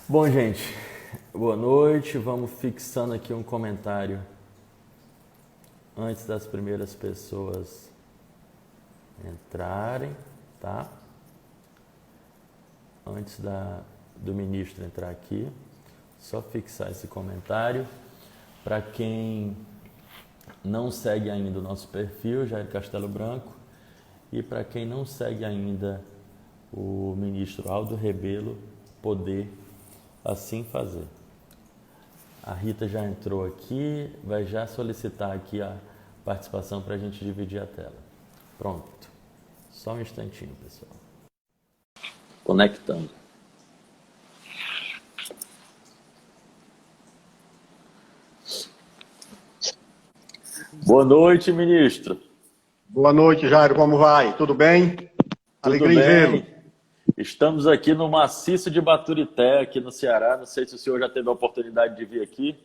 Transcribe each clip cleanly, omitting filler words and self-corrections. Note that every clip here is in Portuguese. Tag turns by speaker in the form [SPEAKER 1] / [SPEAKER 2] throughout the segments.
[SPEAKER 1] Bom, gente, boa noite. Vamos fixando aqui um comentário antes das primeiras pessoas entrarem, tá? Antes do ministro entrar aqui, só fixar esse comentário. Para quem não segue ainda o nosso perfil, Jair Castelo Branco, e para quem não segue ainda o ministro Aldo Rebelo, poder assim fazer. A Rita já entrou aqui, vai já solicitar aqui a participação para a gente dividir a tela. Pronto. Só um instantinho, pessoal. Conectando. Boa noite, ministro.
[SPEAKER 2] Boa noite, Jairo. Como vai? Tudo bem? Alegria em vê-lo.
[SPEAKER 1] Estamos aqui no maciço de Baturité, aqui no Ceará. Não sei se o senhor já teve a oportunidade de vir aqui.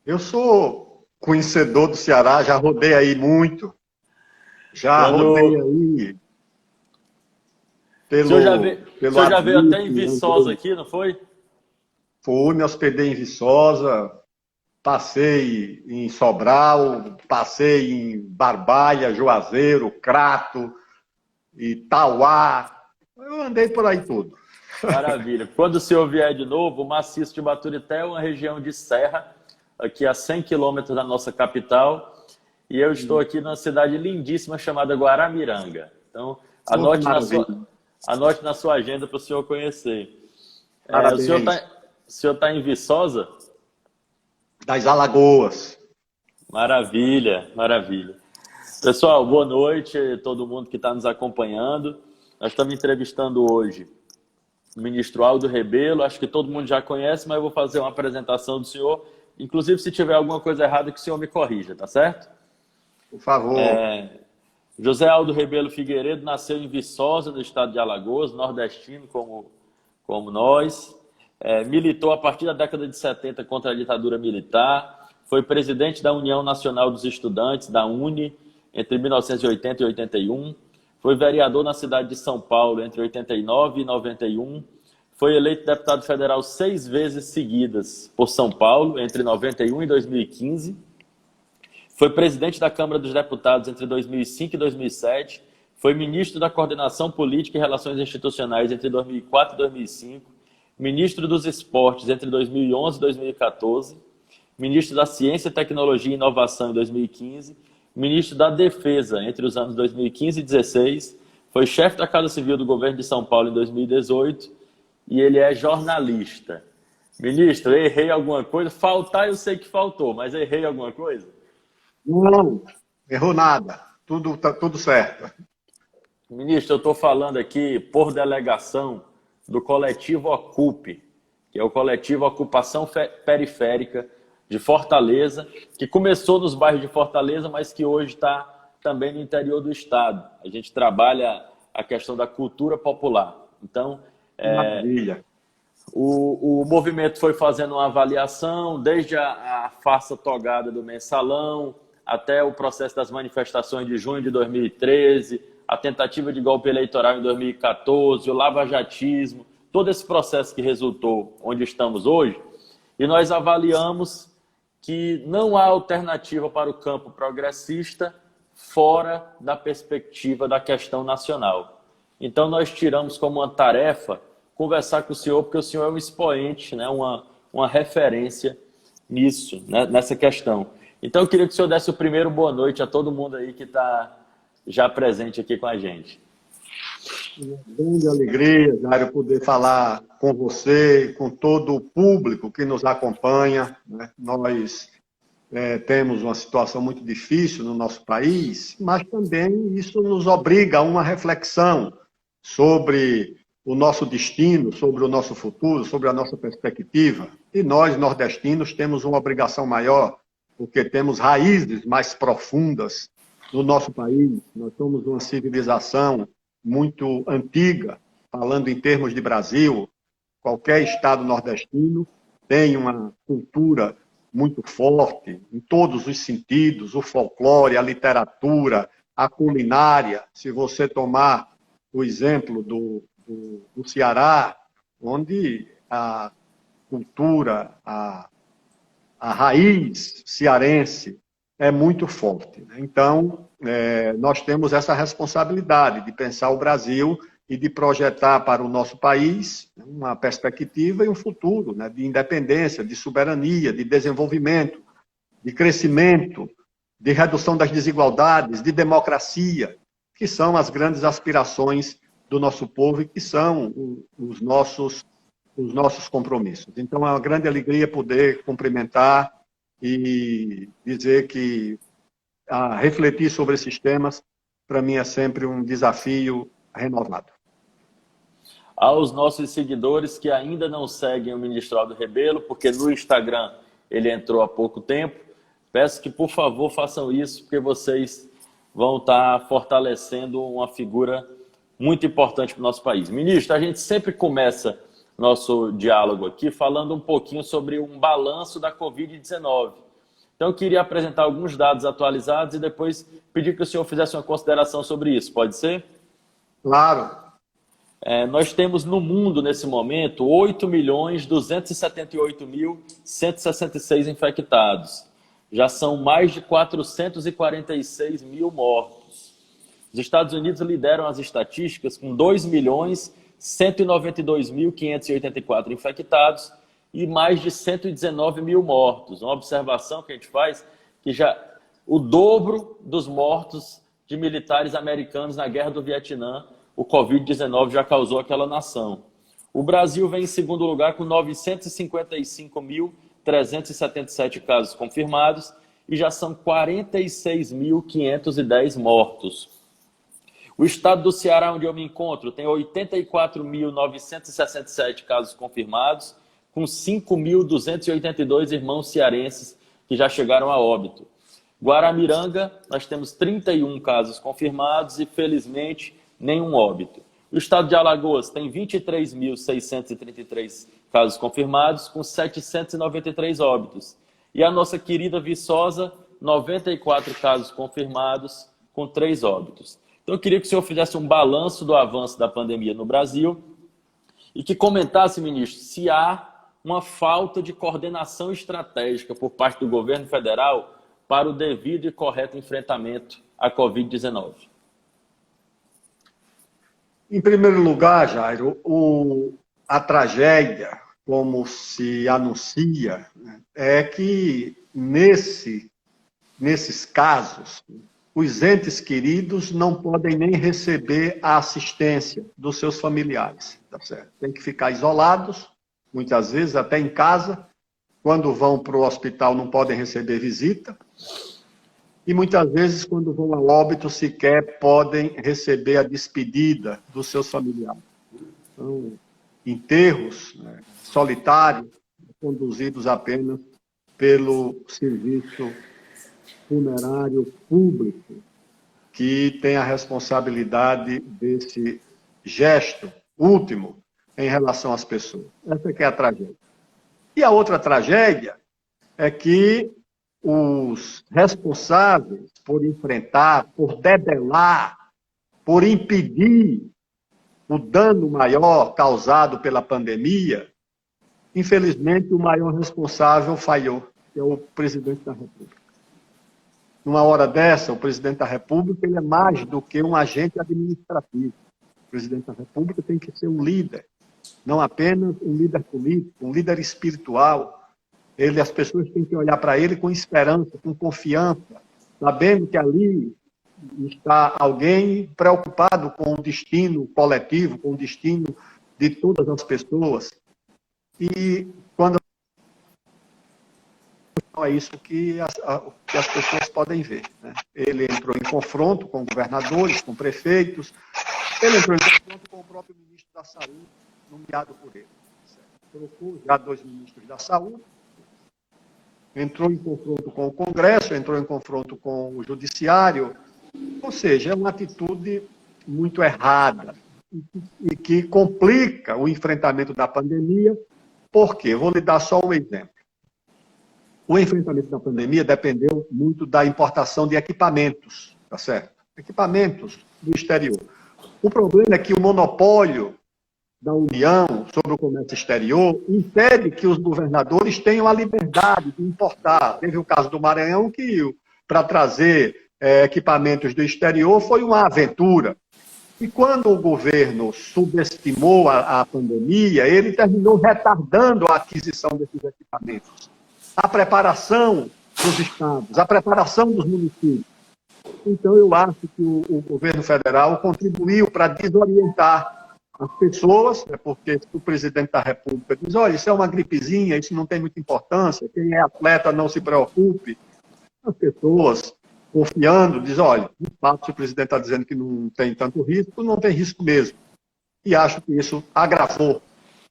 [SPEAKER 2] Eu sou conhecedor do Ceará, já rodei aí muito. Rodei aí
[SPEAKER 1] pelo o senhor já veio até em Viçosa aqui, não foi?
[SPEAKER 2] Fui, me hospedei em Viçosa, passei em Sobral, passei em Barbalha, Juazeiro, Crato, Itauá. Eu andei por aí tudo.
[SPEAKER 1] Maravilha. Quando o senhor vier de novo, o maciço de Baturité é uma região de serra, aqui a 100 quilômetros da nossa capital, e eu estou aqui numa cidade lindíssima chamada Guaramiranga. Então, anote na sua agenda para o senhor conhecer. O senhor tá em Viçosa?
[SPEAKER 2] Das Alagoas.
[SPEAKER 1] Maravilha, maravilha. Pessoal, boa noite a todo mundo que está nos acompanhando. Nós estamos entrevistando hoje o ministro Aldo Rebelo, acho que todo mundo já conhece, mas eu vou fazer uma apresentação do senhor. Inclusive, se tiver alguma coisa errada, que o senhor me corrija, tá certo?
[SPEAKER 2] Por favor.
[SPEAKER 1] José Aldo Rebelo Figueiredo nasceu em Viçosa, no estado de Alagoas, nordestino como nós. Militou a partir da década de 70 contra a ditadura militar. Foi presidente da União Nacional dos Estudantes, da UNE, entre 1980 e 81. Foi vereador na cidade de São Paulo entre 89 e 91. Foi eleito deputado federal 6 vezes seguidas por São Paulo, entre 91 e 2015. Foi presidente da Câmara dos Deputados entre 2005 e 2007. Foi ministro da Coordenação Política e Relações Institucionais entre 2004 e 2005. Ministro dos Esportes entre 2011 e 2014. Ministro da Ciência, Tecnologia e Inovação em 2015. Ministro da Defesa entre os anos 2015 e 2016, foi chefe da Casa Civil do Governo de São Paulo em 2018 e ele é jornalista. Ministro, errei alguma coisa? Faltar eu sei que faltou, mas errei alguma coisa?
[SPEAKER 2] Não, errou nada. Tá tudo certo.
[SPEAKER 1] Ministro, eu estou falando aqui por delegação do coletivo Ocupe, que é o coletivo Ocupação Periférica de Fortaleza, que começou nos bairros de Fortaleza, mas que hoje está também no interior do estado. A gente trabalha a questão da cultura popular. Então,
[SPEAKER 2] maravilha.
[SPEAKER 1] O movimento foi fazendo uma avaliação, desde a farsa togada do mensalão, até o processo das manifestações de junho de 2013, a tentativa de golpe eleitoral em 2014, o lavajatismo, todo esse processo que resultou onde estamos hoje, e nós avaliamos que não há alternativa para o campo progressista fora da perspectiva da questão nacional. Então, nós tiramos como uma tarefa conversar com o senhor, porque o senhor é um expoente, né, uma referência nisso, né, nessa questão. Então, eu queria que o senhor desse o primeiro boa noite a todo mundo aí que está já presente aqui com a gente.
[SPEAKER 2] Uma grande alegria, Jário, poder falar com você, com todo o público que nos acompanha, né? Nós temos uma situação muito difícil no nosso país, mas também isso nos obriga a uma reflexão sobre o nosso destino, sobre o nosso futuro, sobre a nossa perspectiva. E nós, nordestinos, temos uma obrigação maior, porque temos raízes mais profundas no nosso país. Nós somos uma civilização muito antiga, falando em termos de Brasil. Qualquer estado nordestino tem uma cultura muito forte, em todos os sentidos, o folclore, a literatura, a culinária. Se você tomar o exemplo do Ceará, onde cultura, a raiz cearense é muito forte. Então, nós temos essa responsabilidade de pensar o Brasil e de projetar para o nosso país uma perspectiva e um futuro, né, de independência, de soberania, de desenvolvimento, de crescimento, de redução das desigualdades, de democracia, que são as grandes aspirações do nosso povo e que são os nossos compromissos. Então, é uma grande alegria poder cumprimentar e dizer que refletir sobre esses temas, para mim, é sempre um desafio renovado.
[SPEAKER 1] Aos nossos seguidores que ainda não seguem o ministro Aldo Rebelo, porque no Instagram ele entrou há pouco tempo, peço que, por favor, façam isso, porque vocês vão estar fortalecendo uma figura muito importante para o nosso país. Ministro, a gente sempre começa nosso diálogo aqui falando um pouquinho sobre um balanço da Covid-19. Então, eu queria apresentar alguns dados atualizados e depois pedir que o senhor fizesse uma consideração sobre isso. Pode ser?
[SPEAKER 2] Claro.
[SPEAKER 1] Nós temos no mundo, nesse momento, 8.278.166 infectados. Já são mais de 446 mil mortos. Os Estados Unidos lideram as estatísticas com 2.192.584 infectados e mais de 119 mil mortos. Uma observação que a gente faz que já o dobro dos mortos de militares americanos na Guerra do Vietnã, o Covid-19 já causou aquela nação. O Brasil vem em segundo lugar com 955.377 casos confirmados e já são 46.510 mortos. O estado do Ceará, onde eu me encontro, tem 84.967 casos confirmados, com 5.282 irmãos cearenses que já chegaram a óbito. Guaramiranga, nós temos 31 casos confirmados e, felizmente, nenhum óbito. O estado de Alagoas tem 23.633 casos confirmados, com 793 óbitos. E a nossa querida Viçosa, 94 casos confirmados, com 3 óbitos. Então, eu queria que o senhor fizesse um balanço do avanço da pandemia no Brasil e que comentasse, ministro, se há uma falta de coordenação estratégica por parte do governo federal para o devido e correto enfrentamento à Covid-19.
[SPEAKER 2] Em primeiro lugar, Jairo, a tragédia, como se anuncia, é que nesses casos, os entes queridos não podem nem receber a assistência dos seus familiares. Tá certo? Tem que ficar isolados, muitas vezes até em casa. Quando vão para o hospital não podem receber visita. E muitas vezes, quando vão a óbito, sequer podem receber a despedida dos seus familiares. Então, enterros solitários, conduzidos apenas pelo serviço funerário público, que tem a responsabilidade desse gesto último em relação às pessoas. Essa que é a tragédia. E a outra tragédia é que os responsáveis por enfrentar, por debelar, por impedir o dano maior causado pela pandemia, infelizmente o maior responsável falhou, que é o presidente da República. Numa hora dessa, o presidente da República ele é mais do que um agente administrativo. O presidente da República tem que ser um líder, não apenas um líder político, um líder espiritual. As pessoas têm que olhar para ele com esperança, com confiança, sabendo que ali está alguém preocupado com o destino coletivo, com o destino de todas as pessoas. E quando é isso que as pessoas podem ver. Né? Ele entrou em confronto com governadores, com prefeitos, ele entrou em confronto com o próprio ministro da Saúde, nomeado por ele. Colocou já 2 ministros da Saúde, entrou em confronto com o Congresso, entrou em confronto com o Judiciário, ou seja, é uma atitude muito errada e que complica o enfrentamento da pandemia. Por quê? Vou lhe dar só um exemplo. O enfrentamento da pandemia dependeu muito da importação de equipamentos, tá certo? Equipamentos do exterior. O problema é que o monopólio da União sobre o comércio exterior impede que os governadores tenham a liberdade de importar. Teve o caso do Maranhão, que para trazer equipamentos do exterior foi uma aventura. E quando o governo subestimou a pandemia, ele terminou retardando a aquisição desses equipamentos. A preparação dos estados, a preparação dos municípios. Então, eu acho que o governo federal contribuiu para desorientar as pessoas, porque o presidente da República diz, olha, isso é uma gripezinha, isso não tem muita importância, quem é atleta não se preocupe. As pessoas, confiando, dizem, olha, de fato, se o presidente está dizendo que não tem tanto risco, não tem risco mesmo. E acho que isso agravou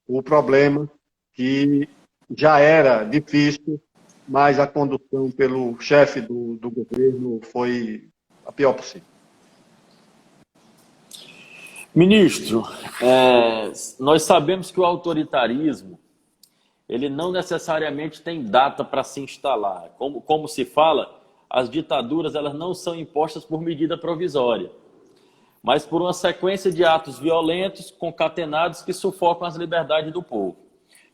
[SPEAKER 2] o problema, que já era difícil, mas a condução pelo chefe do governo foi a pior possível.
[SPEAKER 1] Ministro, nós sabemos que o autoritarismo ele não necessariamente tem data para se instalar. Como se fala, as ditaduras elas não são impostas por medida provisória, mas por uma sequência de atos violentos, concatenados, que sufocam as liberdades do povo.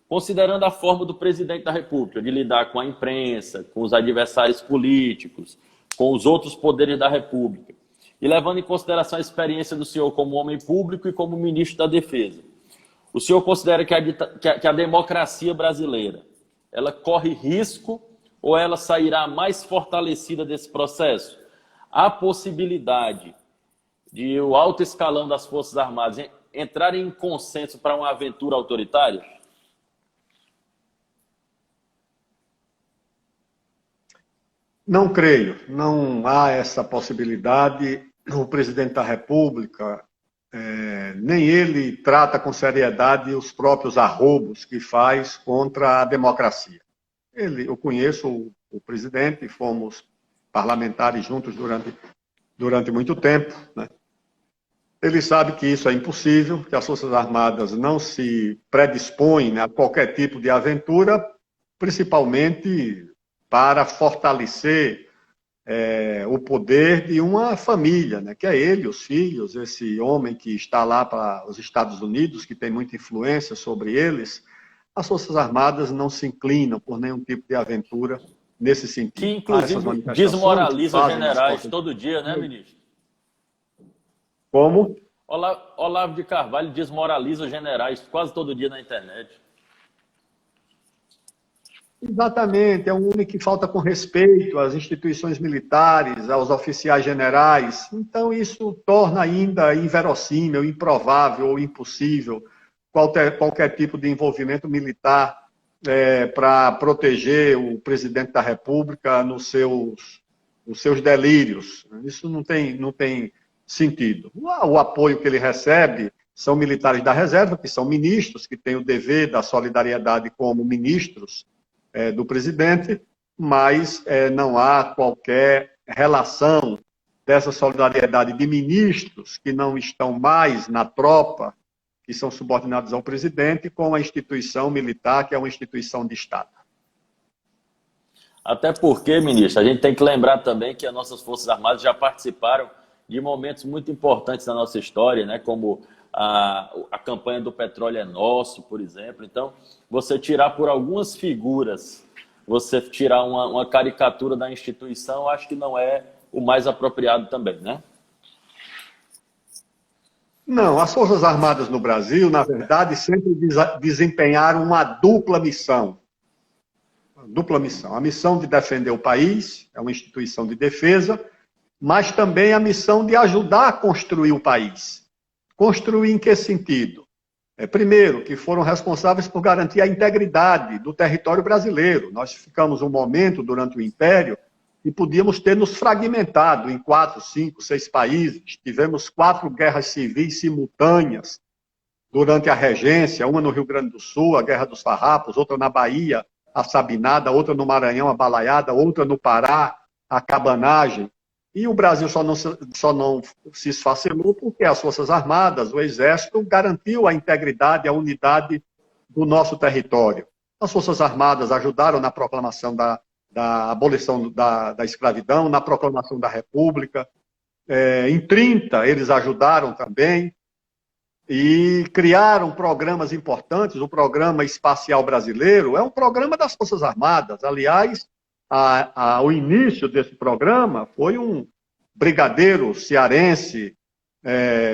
[SPEAKER 1] Considerando a forma do presidente da República de lidar com a imprensa, com os adversários políticos, com os outros poderes da República, e levando em consideração a experiência do senhor como homem público e como ministro da Defesa, o senhor considera que a democracia brasileira ela corre risco ou ela sairá mais fortalecida desse processo? Há possibilidade de o alto escalão das Forças Armadas entrarem em consenso para uma aventura autoritária?
[SPEAKER 2] Não creio, não há essa possibilidade. O presidente da República, nem ele trata com seriedade os próprios arroubos que faz contra a democracia. Eu conheço o presidente, fomos parlamentares juntos durante muito tempo, né? Ele sabe que isso é impossível, que as Forças Armadas não se predispõem a qualquer tipo de aventura, principalmente para fortalecer o poder de uma família, né? Que é ele, os filhos, esse homem que está lá para os Estados Unidos, que tem muita influência sobre eles. As Forças Armadas não se inclinam por nenhum tipo de aventura nesse sentido.
[SPEAKER 1] Que, inclusive, desmoraliza generais todo dia, né, ministro?
[SPEAKER 2] Como?
[SPEAKER 1] Olavo de Carvalho desmoraliza generais quase todo dia na internet.
[SPEAKER 2] Exatamente, é um homem que falta com respeito às instituições militares, aos oficiais generais. Então, isso torna ainda inverossímil, improvável ou impossível qualquer tipo de envolvimento militar para proteger o presidente da República nos seus delírios. Isso não tem sentido. O apoio que ele recebe são militares da reserva, que são ministros, que têm o dever da solidariedade como ministros do presidente, mas não há qualquer relação dessa solidariedade de ministros que não estão mais na tropa, que são subordinados ao presidente, com a instituição militar, que é uma instituição de Estado.
[SPEAKER 1] Até porque, ministro, a gente tem que lembrar também que as nossas Forças Armadas já participaram de momentos muito importantes na nossa história, né? Como a campanha do Petróleo é Nosso, por exemplo. Então, você tirar por algumas figuras, você tirar uma caricatura da instituição, acho que não é o mais apropriado também, né?
[SPEAKER 2] Não, as Forças Armadas no Brasil, na verdade, sempre desempenharam uma dupla missão. A missão de defender o país, é uma instituição de defesa, mas também a missão de ajudar a construir o país. Construir em que sentido? Primeiro, que foram responsáveis por garantir a integridade do território brasileiro. Nós ficamos um momento durante o Império e podíamos ter nos fragmentado em 4, 5, 6 países. Tivemos 4 guerras civis simultâneas durante a regência, uma no Rio Grande do Sul, a Guerra dos Farrapos, outra na Bahia, a Sabinada, outra no Maranhão, a Balaiada, outra no Pará, a Cabanagem. E o Brasil só não se esfacelou porque as Forças Armadas, o Exército, garantiu a integridade, a unidade do nosso território. As Forças Armadas ajudaram na proclamação da abolição da escravidão, na proclamação da República. Em 30, eles ajudaram também. e criaram programas importantes. O Programa Espacial Brasileiro é um programa das Forças Armadas. Aliás, o início desse programa foi um brigadeiro cearense,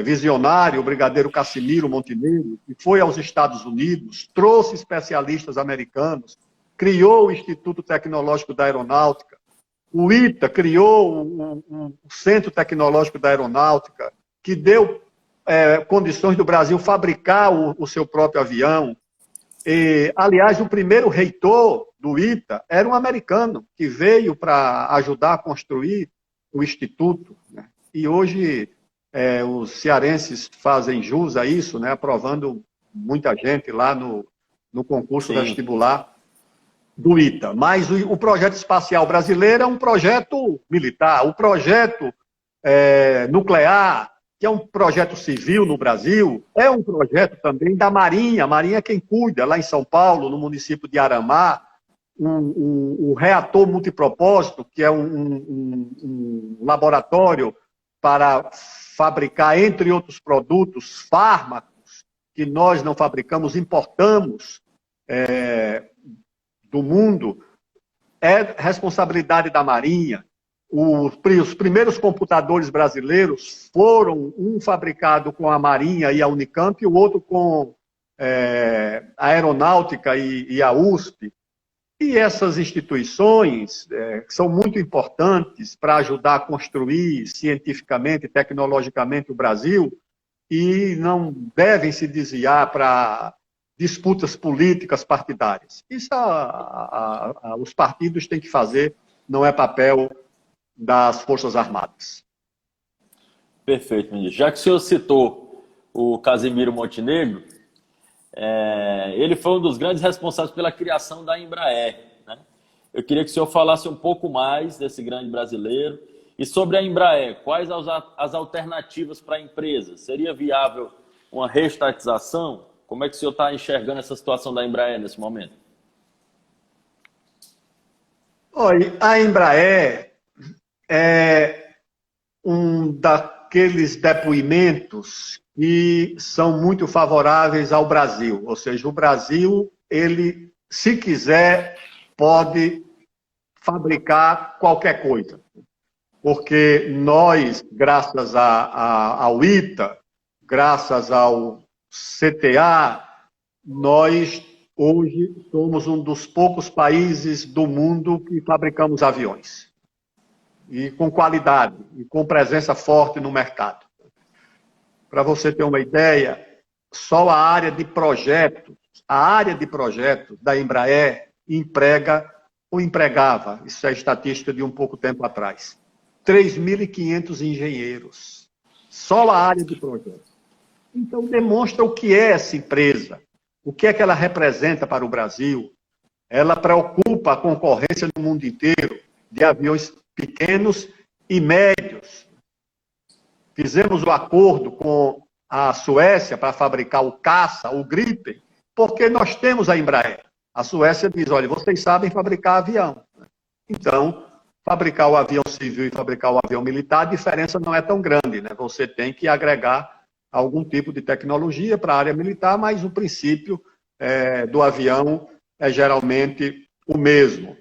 [SPEAKER 2] visionário, o brigadeiro Cassimiro Montenegro, que foi aos Estados Unidos, trouxe especialistas americanos, criou o Instituto Tecnológico da Aeronáutica, o ITA criou o Centro Tecnológico da Aeronáutica, que deu condições do Brasil fabricar o seu próprio avião. E, aliás, o primeiro reitor do ITA era um americano, que veio para ajudar a construir o Instituto, né? E hoje os cearenses fazem jus a isso, né? Aprovando muita gente lá no concurso vestibular do ITA. Mas o projeto espacial brasileiro é um projeto militar. O projeto nuclear, que é um projeto civil no Brasil, é um projeto também da Marinha. A Marinha é quem cuida, lá em São Paulo, no município de Aramá, o reator multipropósito, que é um laboratório para fabricar, entre outros produtos, fármacos, que nós não fabricamos, importamos do mundo, é responsabilidade da Marinha. Os primeiros computadores brasileiros foram um fabricado com a Marinha e a Unicamp, e o outro com a Aeronáutica e a USP. E essas instituições são muito importantes para ajudar a construir cientificamente e tecnologicamente o Brasil, e não devem se desviar para disputas políticas partidárias. Isso os partidos têm que fazer, não é papel das Forças Armadas.
[SPEAKER 1] Perfeito, ministro. Já que o senhor citou o Cassimiro Montenegro, ele foi um dos grandes responsáveis pela criação da Embraer, né? Eu queria que o senhor falasse um pouco mais desse grande brasileiro e sobre a Embraer. Quais as alternativas para a empresa? Seria viável uma reestatização? Como é que o senhor está enxergando essa situação da Embraer nesse momento?
[SPEAKER 2] Olha, a Embraer é um daqueles depoimentos que são muito favoráveis ao Brasil. Ou seja, o Brasil, ele, se quiser, pode fabricar qualquer coisa. Porque nós, graças ao ITA, graças ao CTA, nós hoje somos um dos poucos países do mundo que fabricamos aviões. E com qualidade, e com presença forte no mercado. Para você ter uma ideia, só a área de projetos da Embraer emprega ou empregava, isso é estatística de um pouco tempo atrás, 3.500 engenheiros. Só a área de projetos. Então, demonstra o que é essa empresa, o que é que ela representa para o Brasil. Ela preocupa a concorrência no mundo inteiro de aviões pequenos e médios. Fizemos o acordo com a Suécia para fabricar o caça, o Gripen, porque nós temos a Embraer. A Suécia diz, olha, vocês sabem fabricar avião. Então, fabricar o avião civil e fabricar o avião militar, a diferença não é tão grande, né? Você tem que agregar algum tipo de tecnologia para a área militar, mas o princípio do avião é geralmente o mesmo.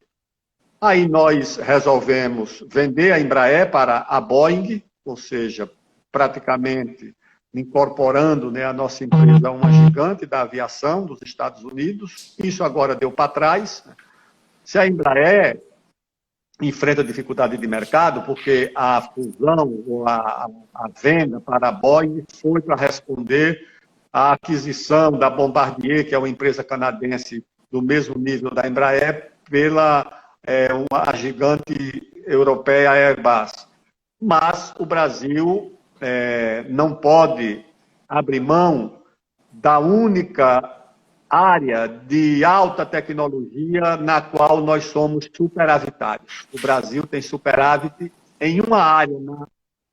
[SPEAKER 2] Aí nós resolvemos vender a Embraer para a Boeing, ou seja, praticamente incorporando, né, a nossa empresa a uma gigante da aviação dos Estados Unidos. Isso agora deu para trás. Se a Embraer enfrenta dificuldade de mercado, porque a fusão ou a venda para a Boeing foi para responder à aquisição da Bombardier, que é uma empresa canadense do mesmo nível da Embraer, pela a gigante europeia Airbus. Mas o Brasil não pode abrir mão da única área de alta tecnologia na qual nós somos superavitários. O Brasil tem superávit em uma área na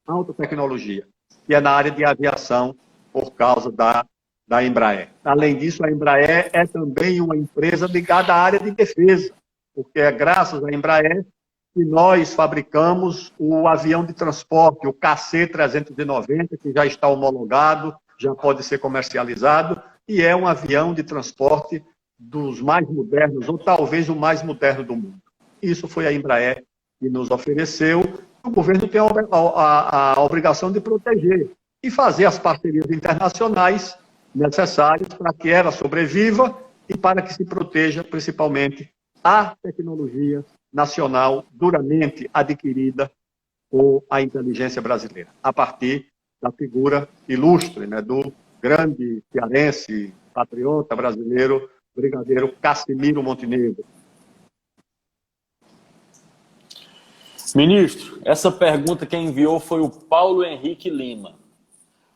[SPEAKER 2] alta tecnologia, que é na área de aviação, por causa da Embraer. Além disso, a Embraer é também uma empresa ligada à área de defesa, porque é graças à Embraer que nós fabricamos o avião de transporte, o KC-390, que já está homologado, já pode ser comercializado e é um avião de transporte dos mais modernos, ou talvez o mais moderno do mundo. Isso foi a Embraer que nos ofereceu. O governo tem a obrigação de proteger e fazer as parcerias internacionais necessárias para que ela sobreviva e para que se proteja, principalmente, a tecnologia nacional duramente adquirida por a inteligência brasileira, a partir da figura ilustre, né, do grande cearense, patriota brasileiro, brigadeiro Cassimiro Montenegro.
[SPEAKER 1] Ministro, essa pergunta quem enviou foi o Paulo Henrique Lima.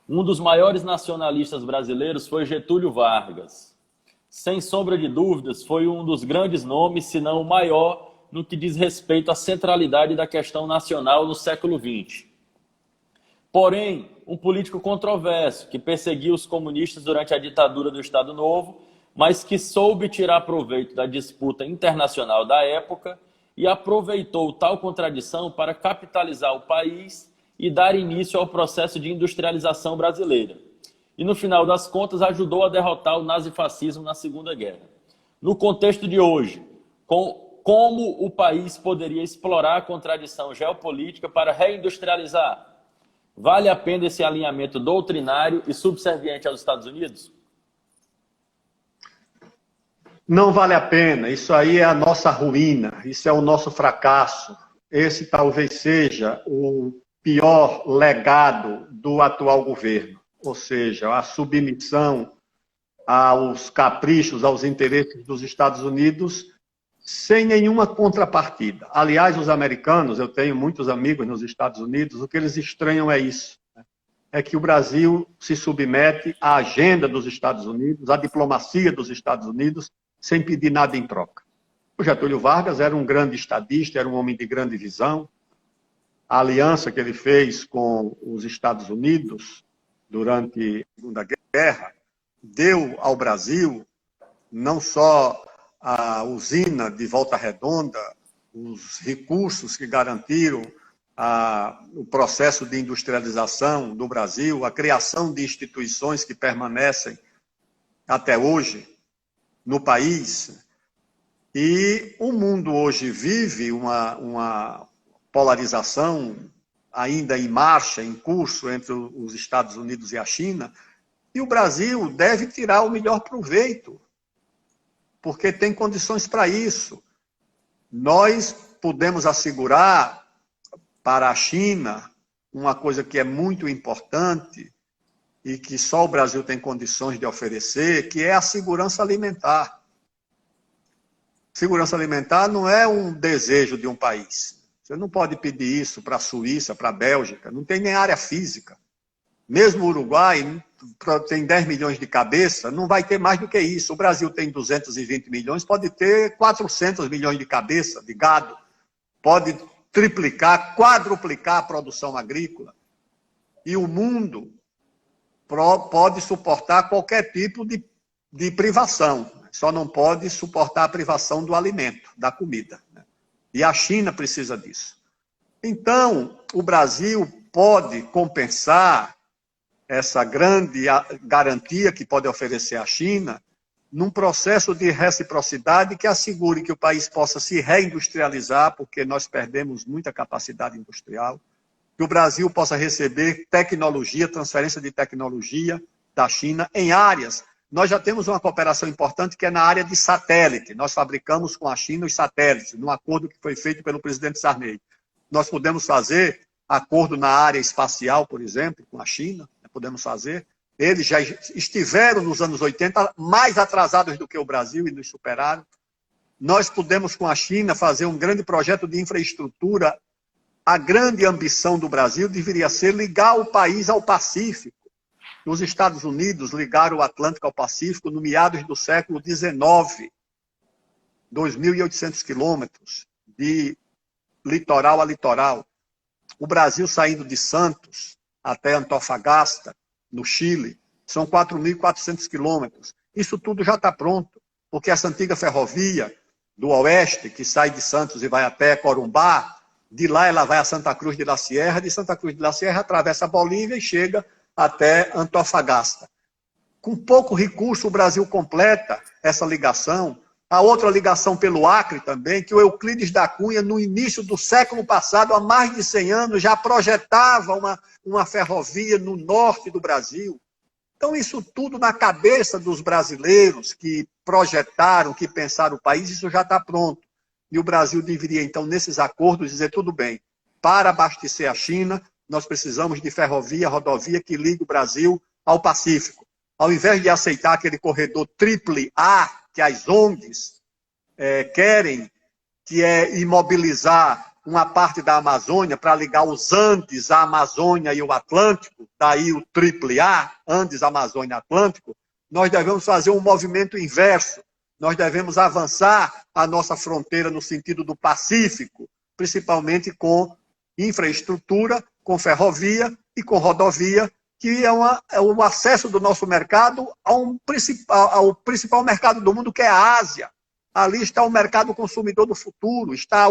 [SPEAKER 1] Um dos maiores nacionalistas brasileiros foi Getúlio Vargas. Sem sombra de dúvidas, foi um dos grandes nomes, se não o maior, no que diz respeito à centralidade da questão nacional no século XX. Porém, um político controverso, que perseguiu os comunistas durante a ditadura do Estado Novo, mas que soube tirar proveito da disputa internacional da época e aproveitou tal contradição para capitalizar o país e dar início ao processo de industrialização brasileira. E, no final das contas, ajudou a derrotar o nazifascismo na Segunda Guerra. No contexto de hoje, como o país poderia explorar a contradição geopolítica para reindustrializar? Vale a pena esse alinhamento doutrinário e subserviente aos Estados Unidos?
[SPEAKER 2] Não vale a pena. Isso aí é a nossa ruína, isso é o nosso fracasso. Esse talvez seja o pior legado do atual governo, ou seja, a submissão aos caprichos, aos interesses dos Estados Unidos, sem nenhuma contrapartida. Aliás, os americanos, eu tenho muitos amigos nos Estados Unidos, o que eles estranham é isso, é que o Brasil se submete à agenda dos Estados Unidos, à diplomacia dos Estados Unidos, sem pedir nada em troca. O Getúlio Vargas era um grande estadista, era um homem de grande visão. A aliança que ele fez com os Estados Unidos durante a Segunda Guerra deu ao Brasil não só a usina de Volta Redonda, os recursos que garantiram o processo de industrialização do Brasil, a criação de instituições que permanecem até hoje no país. E o mundo hoje vive uma polarização ainda em marcha, em curso, entre os Estados Unidos e a China, e o Brasil deve tirar o melhor proveito, porque tem condições para isso. Nós podemos assegurar para a China uma coisa que é muito importante e que só o Brasil tem condições de oferecer, que é a segurança alimentar. Segurança alimentar não é um desejo de um país. Você não pode pedir isso para a Suíça, para a Bélgica, não tem nem área física. Mesmo o Uruguai tem 10 milhões de cabeça, não vai ter mais do que isso. O Brasil tem 220 milhões, pode ter 400 milhões de cabeça, de gado. Pode triplicar, quadruplicar a produção agrícola. E o mundo pode suportar qualquer tipo de privação. Só não pode suportar a privação do alimento, da comida. E a China precisa disso. Então, o Brasil pode compensar essa grande garantia que pode oferecer a China num processo de reciprocidade que assegure que o país possa se reindustrializar, porque nós perdemos muita capacidade industrial, que o Brasil possa receber tecnologia, transferência de tecnologia da China em áreas. Nós já temos uma cooperação importante que é na área de satélite. Nós fabricamos com a China os satélites, num acordo que foi feito pelo presidente Sarney. Nós podemos fazer acordo na área espacial, por exemplo, com a China, podemos fazer. Eles já estiveram nos anos 80 mais atrasados do que o Brasil e nos superaram. Nós podemos, com a China, fazer um grande projeto de infraestrutura. A grande ambição do Brasil deveria ser ligar o país ao Pacífico. Os Estados Unidos ligaram o Atlântico ao Pacífico no meados do século XIX, 2.800 quilômetros de litoral a litoral. O Brasil saindo de Santos até Antofagasta, no Chile, são 4.400 quilômetros. Isso tudo já está pronto, porque essa antiga ferrovia do oeste, que sai de Santos e vai até Corumbá, de lá ela vai a Santa Cruz de la Sierra, de Santa Cruz de la Sierra atravessa a Bolívia e chega até Antofagasta. Com pouco recurso, o Brasil completa essa ligação. A outra ligação pelo Acre também, que o Euclides da Cunha, no início do século passado, há mais de 100 anos, já projetava uma ferrovia no norte do Brasil. Então, isso tudo na cabeça dos brasileiros que projetaram, que pensaram o país, isso já está pronto. E o Brasil deveria, então, nesses acordos, dizer, tudo bem, para abastecer a China, nós precisamos de ferrovia, rodovia que ligue o Brasil ao Pacífico. Ao invés de aceitar aquele corredor triple A, que as ONGs querem, que é imobilizar uma parte da Amazônia para ligar os Andes, a Amazônia e o Atlântico, daí o triple A, Andes, Amazônia e Atlântico, nós devemos fazer um movimento inverso. Nós devemos avançar a nossa fronteira no sentido do Pacífico, principalmente com infraestrutura, com ferrovia e com rodovia, que é o acesso do nosso mercado ao principal mercado do mundo, que é a Ásia. Ali está o mercado consumidor do futuro, está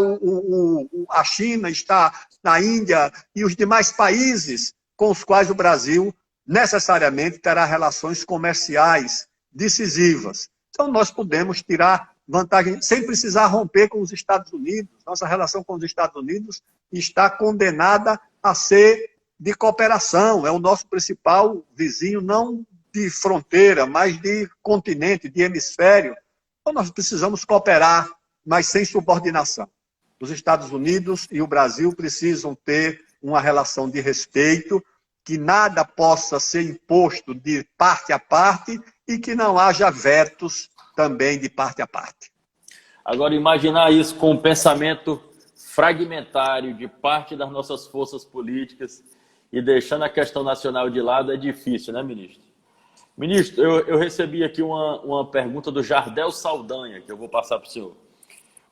[SPEAKER 2] a China, está a Índia e os demais países com os quais o Brasil necessariamente terá relações comerciais decisivas. Então, nós podemos tirar vantagem sem precisar romper com os Estados Unidos. Nossa relação com os Estados Unidos está condenada a ser de cooperação. É o nosso principal vizinho, não de fronteira, mas de continente, de hemisfério. Então, nós precisamos cooperar, mas sem subordinação. Os Estados Unidos e o Brasil precisam ter uma relação de respeito, que nada possa ser imposto de parte a parte e que não haja vetos também de parte a parte.
[SPEAKER 1] Agora, imaginar isso com um pensamento fragmentário de parte das nossas forças políticas e deixando a questão nacional de lado é difícil, né, ministro? Ministro, eu recebi aqui uma pergunta do Jardel Saldanha, que eu vou passar para o senhor.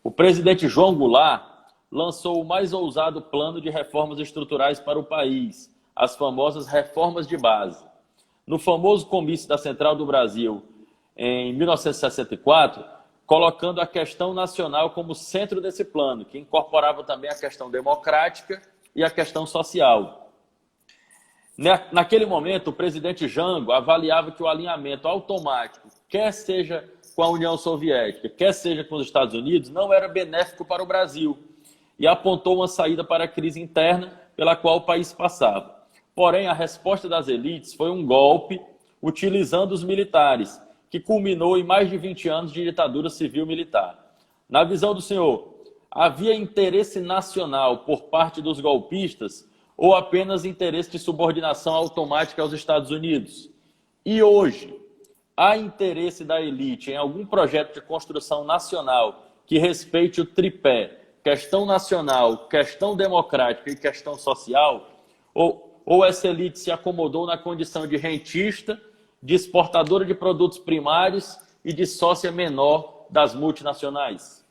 [SPEAKER 1] O presidente João Goulart lançou o mais ousado plano de reformas estruturais para o país, as famosas reformas de base. No famoso comício da Central do Brasil, em 1964, colocando a questão nacional como centro desse plano, que incorporava também a questão democrática e a questão social. Naquele momento, o presidente Jango avaliava que o alinhamento automático, quer seja com a União Soviética, quer seja com os Estados Unidos, não era benéfico para o Brasil e apontou uma saída para a crise interna pela qual o país passava. Porém, a resposta das elites foi um golpe utilizando os militares, que culminou em mais de 20 anos de ditadura civil-militar. Na visão do senhor, havia interesse nacional por parte dos golpistas ou apenas interesse de subordinação automática aos Estados Unidos? E hoje, há interesse da elite em algum projeto de construção nacional que respeite o tripé, questão nacional, questão democrática e questão social? Ou essa elite se acomodou na condição de rentista, de exportadora de produtos primários e de sócia menor das multinacionais?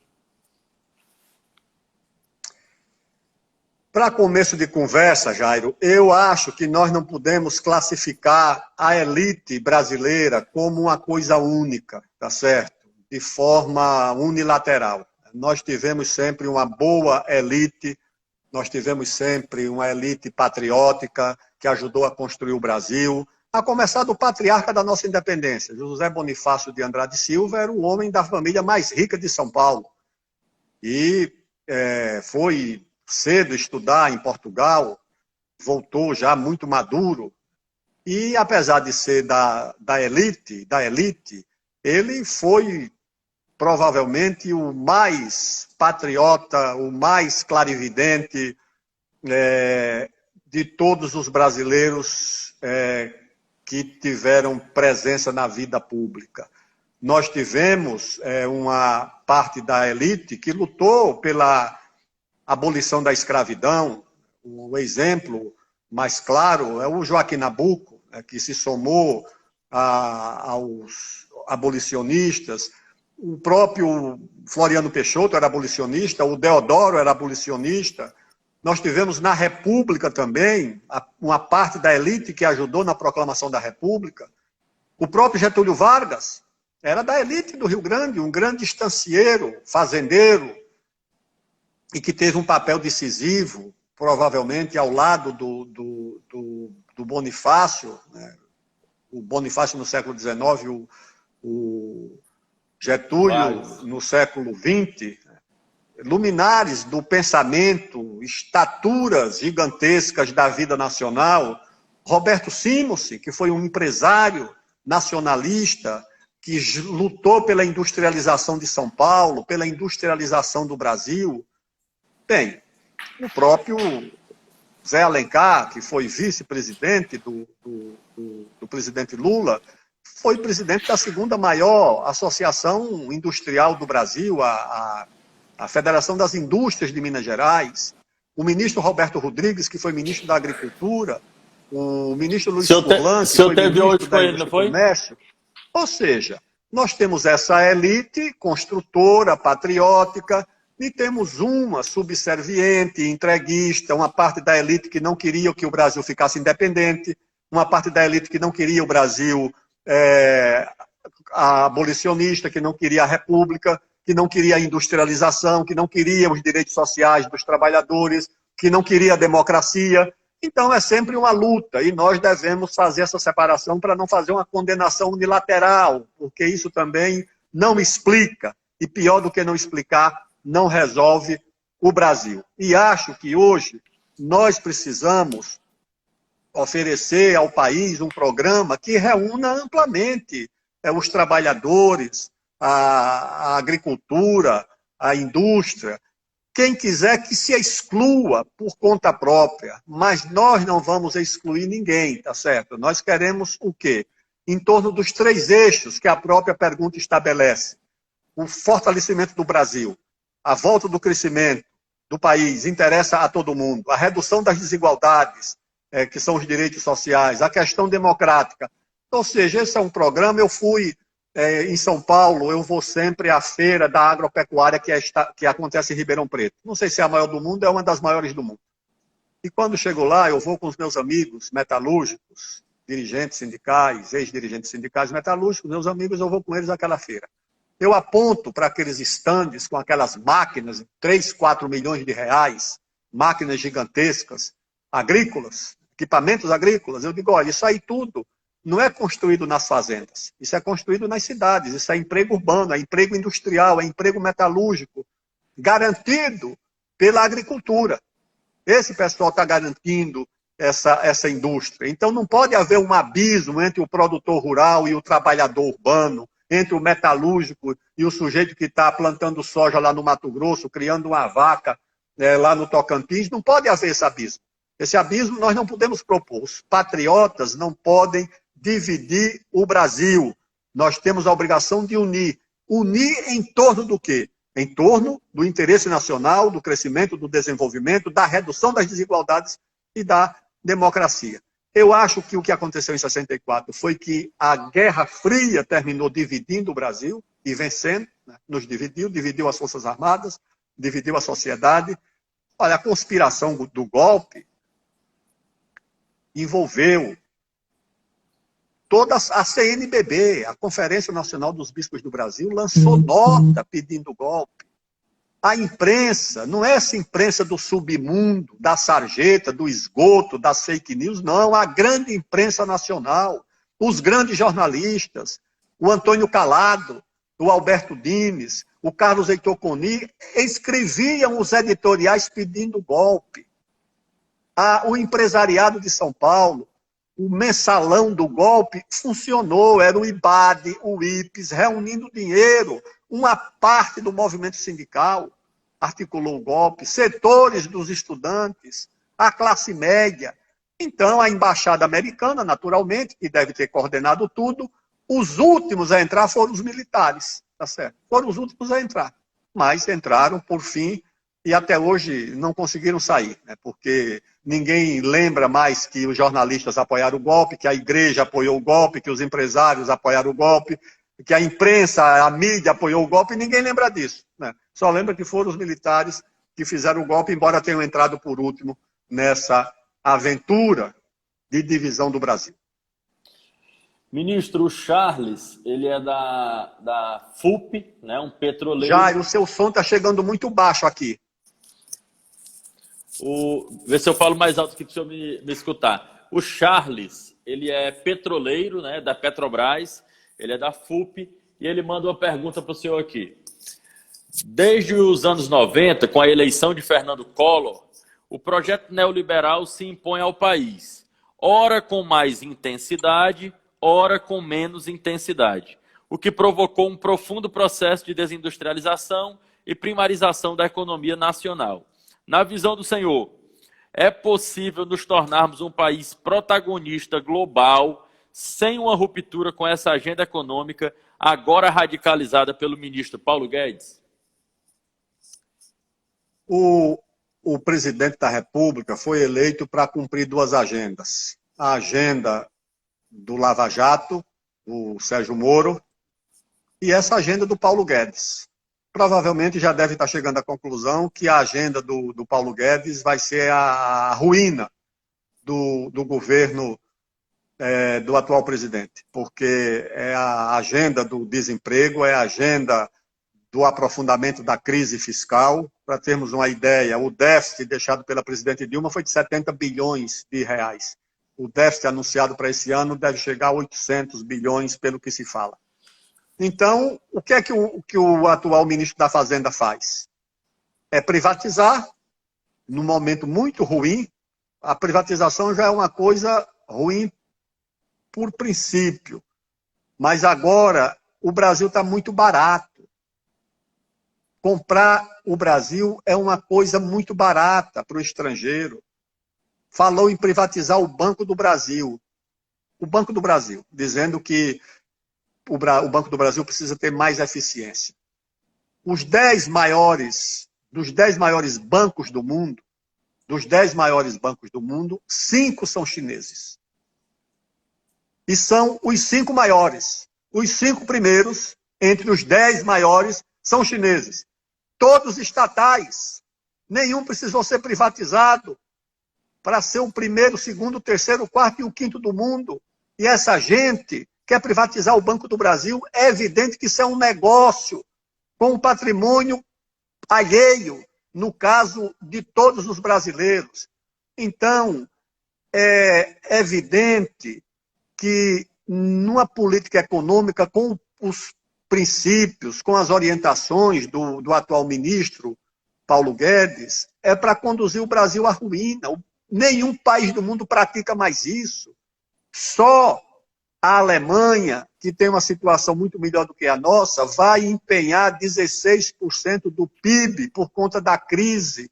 [SPEAKER 2] Para começo de conversa, Jairo, eu acho que nós não podemos classificar a elite brasileira como uma coisa única, tá certo? De forma unilateral. Nós tivemos sempre uma boa elite, nós tivemos sempre uma elite patriótica que ajudou a construir o Brasil, a começar do patriarca da nossa independência. José Bonifácio de Andrade Silva era o homem da família mais rica de São Paulo. E foi cedo estudar em Portugal, voltou já muito maduro. E apesar de ser da elite, ele foi provavelmente o mais patriota, o mais clarividente de todos os brasileiros que tiveram presença na vida pública. Nós tivemos uma parte da elite que lutou pela abolição da escravidão. O exemplo mais claro é o Joaquim Nabuco, que se somou aos abolicionistas. O próprio Floriano Peixoto era abolicionista, o Deodoro era abolicionista. Nós tivemos na República também uma parte da elite que ajudou na proclamação da República. O próprio Getúlio Vargas era da elite do Rio Grande, um grande estancieiro, fazendeiro, e que teve um papel decisivo, provavelmente ao lado do do Bonifácio, né? O Bonifácio no século XIX, o Getúlio no século XX, luminares do pensamento, estaturas gigantescas da vida nacional. Roberto Simonsen, que foi um empresário nacionalista, que lutou pela industrialização de São Paulo, pela industrialização do Brasil. Bem, o próprio Zé Alencar, que foi vice-presidente do presidente Lula, foi presidente da segunda maior associação industrial do Brasil, a Federação das Indústrias de Minas Gerais. O ministro Roberto Rodrigues, que foi ministro da Agricultura, o ministro Luiz Furlan, que foi ministro da Indústria e Comércio. Ou seja, nós temos essa elite construtora, patriótica, e temos uma subserviente, entreguista, uma parte da elite que não queria que o Brasil ficasse independente, uma parte da elite que não queria o Brasil abolicionista, que não queria a república, que não queria a industrialização, que não queria os direitos sociais dos trabalhadores, que não queria a democracia. Então é sempre uma luta, e nós devemos fazer essa separação para não fazer uma condenação unilateral, porque isso também não explica, e pior do que não explicar, não resolve o Brasil. E acho que hoje nós precisamos oferecer ao país um programa que reúna amplamente os trabalhadores, a agricultura, a indústria, quem quiser que se exclua por conta própria, mas nós não vamos excluir ninguém, tá certo? Nós queremos o quê? Em torno dos 3 eixos que a própria pergunta estabelece. O fortalecimento do Brasil, a volta do crescimento do país, interessa a todo mundo, a redução das desigualdades, que são os direitos sociais, a questão democrática. Ou seja, esse é um programa, eu fui em São Paulo, eu vou sempre à feira da agropecuária que acontece em Ribeirão Preto. Não sei se é a maior do mundo, é uma das maiores do mundo. E quando chego lá, eu vou com os meus amigos metalúrgicos, dirigentes sindicais, ex-dirigentes sindicais metalúrgicos, meus amigos, eu vou com eles àquela feira. Eu aponto para aqueles estandes com aquelas máquinas, 3, 4 milhões de reais, máquinas gigantescas, agrícolas, equipamentos agrícolas. Eu digo, olha, isso aí tudo não é construído nas fazendas, isso é construído nas cidades, isso é emprego urbano, é emprego industrial, é emprego metalúrgico, garantido pela agricultura. Esse pessoal está garantindo essa indústria. Então não pode haver um abismo entre o produtor rural e o trabalhador urbano, entre o metalúrgico e o sujeito que está plantando soja lá no Mato Grosso, criando uma vaca lá no Tocantins. Não pode haver esse abismo. Esse abismo nós não podemos propor. Os patriotas não podem dividir o Brasil. Nós temos a obrigação de unir. Unir em torno do quê? Em torno do interesse nacional, do crescimento, do desenvolvimento, da redução das desigualdades e da democracia. Eu acho que o que aconteceu em 64 foi que a Guerra Fria terminou dividindo o Brasil e vencendo, né? Nos dividiu as Forças Armadas, dividiu a sociedade. Olha, a conspiração do golpe envolveu toda a CNBB, a Conferência Nacional dos Bispos do Brasil, lançou nota pedindo golpe. A imprensa, não é essa imprensa do submundo, da sarjeta, do esgoto, das fake news, não. A grande imprensa nacional, os grandes jornalistas, o Antônio Calado, o Alberto Dines, o Carlos Heitor Coni, escreviam os editoriais pedindo golpe. O empresariado de São Paulo, o mensalão do golpe funcionou, era o IBAD, o IPES, reunindo dinheiro. Uma parte do movimento sindical articulou o golpe, setores dos estudantes, a classe média. Então, a embaixada americana, naturalmente, que deve ter coordenado tudo, os últimos a entrar foram os militares, tá certo? Foram os últimos a entrar, mas entraram por fim e até hoje não conseguiram sair, né? Porque ninguém lembra mais que os jornalistas apoiaram o golpe, que a igreja apoiou o golpe, que os empresários apoiaram o golpe, que a imprensa, a mídia apoiou o golpe, e ninguém lembra disso, né? Só lembra que foram os militares que fizeram o golpe, embora tenham entrado por último nessa aventura de divisão do Brasil.
[SPEAKER 1] Ministro, o Charles, ele é da FUP, né, um petroleiro...
[SPEAKER 2] Jair, o seu som está chegando muito baixo aqui.
[SPEAKER 1] Vê se eu falo mais alto aqui para o senhor me escutar. O Charles, ele é petroleiro, né, da Petrobras, ele é da FUP, e ele manda uma pergunta para o senhor aqui. Desde os anos 90, com a eleição de Fernando Collor, o projeto neoliberal se impõe ao país, ora com mais intensidade, ora com menos intensidade, o que provocou um profundo processo de desindustrialização e primarização da economia nacional. Na visão do senhor, é possível nos tornarmos um país protagonista global sem uma ruptura com essa agenda econômica agora radicalizada pelo ministro Paulo Guedes?
[SPEAKER 2] O presidente da República foi eleito para cumprir duas agendas. A agenda do Lava Jato, o Sérgio Moro, e essa agenda do Paulo Guedes. Provavelmente já deve estar chegando à conclusão que a agenda do Paulo Guedes vai ser a ruína do governo do atual presidente, porque é a agenda do desemprego, é a agenda do aprofundamento da crise fiscal. Para termos uma ideia, o déficit deixado pela presidente Dilma foi de 70 bilhões de reais. O déficit anunciado para esse ano deve chegar a 800 bilhões, pelo que se fala. Então, o que é que o atual ministro da Fazenda faz? É privatizar, num momento muito ruim. A privatização já é uma coisa ruim por princípio, mas agora o Brasil está muito barato. Comprar o Brasil é uma coisa muito barata para o estrangeiro. Falou em privatizar o Banco do Brasil. O Banco do Brasil, dizendo que o Banco do Brasil precisa ter mais eficiência. Dos 10 maiores bancos do mundo, 5 são chineses. E são os 5 maiores. Os 5 primeiros, entre os 10 maiores, são chineses. Todos estatais. Nenhum precisou ser privatizado para ser o primeiro, o segundo, o terceiro, o quarto e o quinto do mundo. E essa gente quer privatizar o Banco do Brasil. É evidente que isso é um negócio com um patrimônio alheio, no caso de todos os brasileiros. Então, é evidente que numa política econômica, com os princípios, com as orientações do atual ministro Paulo Guedes, é para conduzir o Brasil à ruína. Nenhum país do mundo pratica mais isso. Só a Alemanha, que tem uma situação muito melhor do que a nossa, vai empenhar 16% do PIB por conta da crise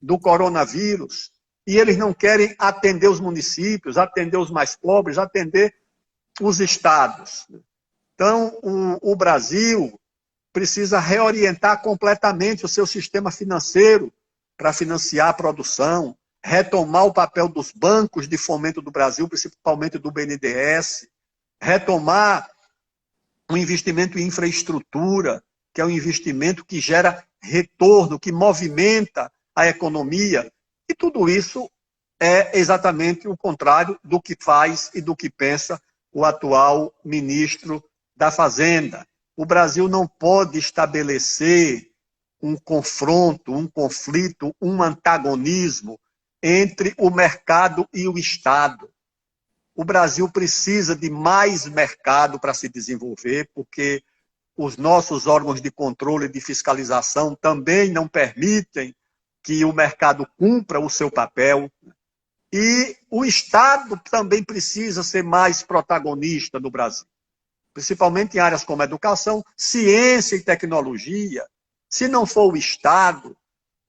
[SPEAKER 2] do coronavírus. E eles não querem atender os municípios, atender os mais pobres, atender os estados. Então, o Brasil precisa reorientar completamente o seu sistema financeiro para financiar a produção, retomar o papel dos bancos de fomento do Brasil, principalmente do BNDES, retomar o investimento em infraestrutura, que é um investimento que gera retorno, que movimenta a economia. E tudo isso é exatamente o contrário do que faz e do que pensa o atual ministro da Fazenda. O Brasil não pode estabelecer um confronto, um conflito, um antagonismo entre o mercado e o Estado. O Brasil precisa de mais mercado para se desenvolver, porque os nossos órgãos de controle e de fiscalização também não permitem que o mercado cumpra o seu papel. E o Estado também precisa ser mais protagonista no Brasil, principalmente em áreas como educação, ciência e tecnologia. Se não for o Estado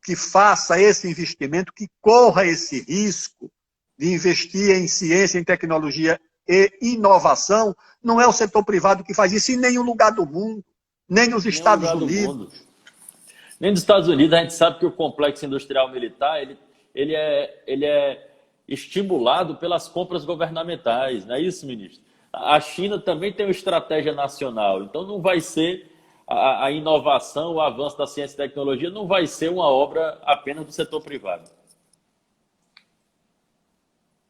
[SPEAKER 2] que faça esse investimento, que corra esse risco de investir em ciência, em tecnologia e inovação, não é o setor privado que faz isso em nenhum lugar do mundo, nem nos Estados Unidos.
[SPEAKER 1] Nem nos Estados Unidos. A gente sabe que o complexo industrial militar ele é estimulado pelas compras governamentais, não é isso, ministro? A China também tem uma estratégia nacional, então não vai ser a inovação, o avanço da ciência e tecnologia não vai ser uma obra apenas do setor privado.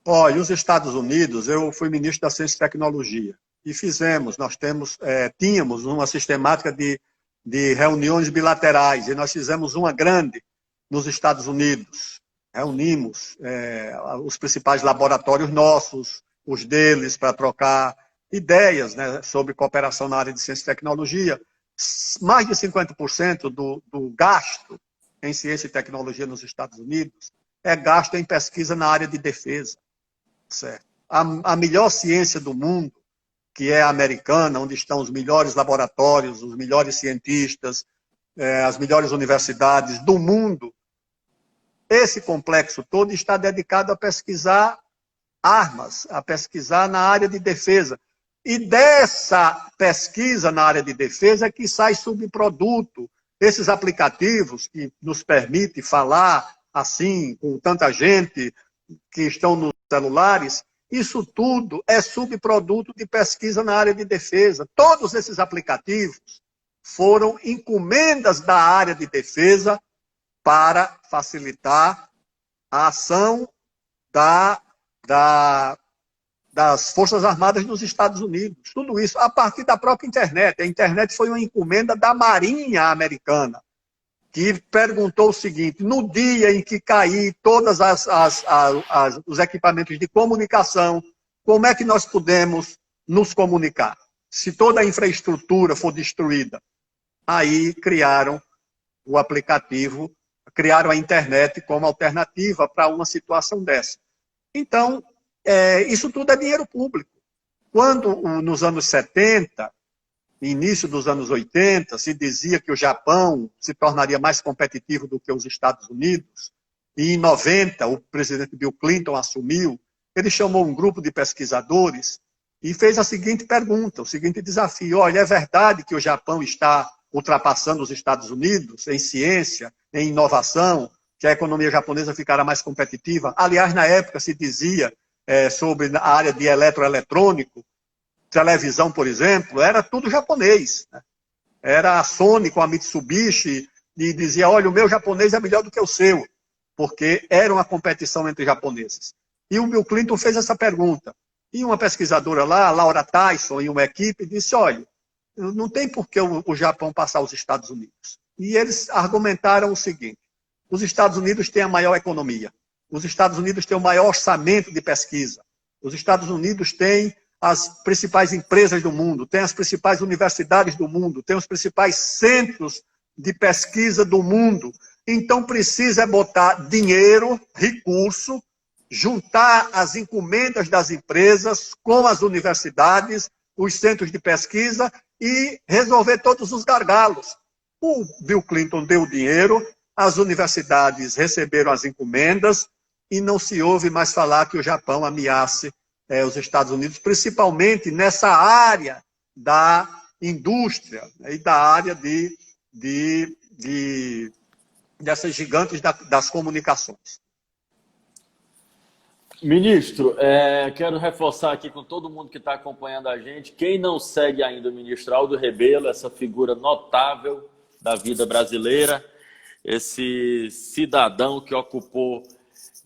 [SPEAKER 2] E os Estados Unidos, eu fui ministro da Ciência e Tecnologia, e tínhamos uma sistemática de reuniões bilaterais, e nós fizemos uma grande nos Estados Unidos, reunimos os principais laboratórios nossos, os deles, para trocar ideias, né, sobre cooperação na área de ciência e tecnologia. Mais de 50% do gasto em ciência e tecnologia nos Estados Unidos é gasto em pesquisa na área de defesa. Certo? A melhor ciência do mundo, que é a americana, onde estão os melhores laboratórios, os melhores cientistas, as melhores universidades do mundo, esse complexo todo está dedicado a pesquisar armas, a pesquisar na área de defesa. E dessa pesquisa na área de defesa é que sai subproduto. Esses aplicativos que nos permitem falar assim com tanta gente que estão nos celulares, isso tudo é subproduto de pesquisa na área de defesa. Todos esses aplicativos foram encomendas da área de defesa para facilitar a ação das Forças Armadas dos Estados Unidos. Tudo isso a partir da própria internet. A internet foi uma encomenda da Marinha Americana, que perguntou o seguinte: no dia em que cair todos os equipamentos de comunicação, como é que nós podemos nos comunicar? Se toda a infraestrutura for destruída. Aí criaram o aplicativo, criaram a internet como alternativa para uma situação dessa. Então, isso tudo é dinheiro público. Quando, nos anos 70, início dos anos 80, se dizia que o Japão se tornaria mais competitivo do que os Estados Unidos, e em 90 o presidente Bill Clinton assumiu, ele chamou um grupo de pesquisadores e fez a seguinte pergunta, o seguinte desafio: olha, é verdade que o Japão está ultrapassando os Estados Unidos em ciência, em inovação, que a economia japonesa ficará mais competitiva? Aliás, na época se dizia sobre a área de eletroeletrônico, televisão, por exemplo, era tudo japonês. Né? Era a Sony com a Mitsubishi e dizia: olha, o meu japonês é melhor do que o seu, porque era uma competição entre japoneses. E o Bill Clinton fez essa pergunta. E uma pesquisadora lá, Laura Tyson, e uma equipe, disse: olha, não tem por que o Japão passar os Estados Unidos. E eles argumentaram o seguinte: os Estados Unidos têm a maior economia, os Estados Unidos têm o maior orçamento de pesquisa, os Estados Unidos têm as principais empresas do mundo, têm as principais universidades do mundo, têm os principais centros de pesquisa do mundo. Então precisa botar dinheiro, recurso, juntar as encomendas das empresas com as universidades, os centros de pesquisa e resolver todos os gargalos. O Bill Clinton deu dinheiro, as universidades receberam as encomendas e não se ouve mais falar que o Japão ameace os Estados Unidos, principalmente nessa área da indústria e da área dessas gigantes das comunicações.
[SPEAKER 1] Ministro, quero reforçar aqui com todo mundo que está acompanhando a gente, quem não segue ainda o ministro Aldo Rebelo, essa figura notável da vida brasileira, esse cidadão que ocupou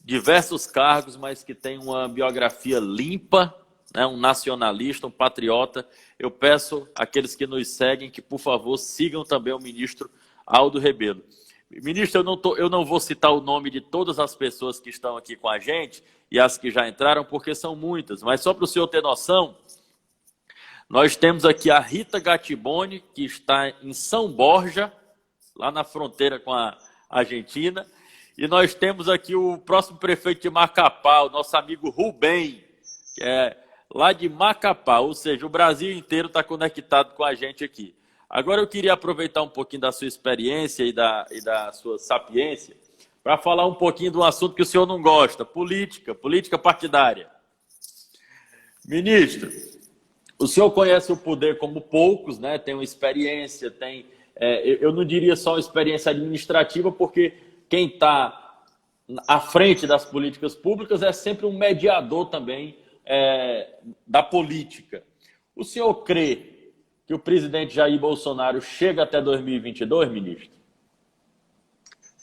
[SPEAKER 1] diversos cargos, mas que tem uma biografia limpa, né, um nacionalista, um patriota. Eu peço àqueles que nos seguem que, por favor, sigam também o ministro Aldo Rebelo. Ministro, eu não vou citar o nome de todas as pessoas que estão aqui com a gente e as que já entraram, porque são muitas, mas só para o senhor ter noção, nós temos aqui a Rita Gattiboni, que está em São Borja, lá na fronteira com a Argentina, e nós temos aqui o próximo prefeito de Macapá, o nosso amigo Rubem, que é lá de Macapá, ou seja, o Brasil inteiro está conectado com a gente aqui. Agora eu queria aproveitar um pouquinho da sua experiência e da sua sapiência para falar um pouquinho de um assunto que o senhor não gosta, política partidária. Ministro, o senhor conhece o poder como poucos, né? Tem uma experiência, eu não diria só uma experiência administrativa, porque quem está à frente das políticas públicas é sempre um mediador também da política. O senhor crê que o presidente Jair Bolsonaro chega até 2022, ministro?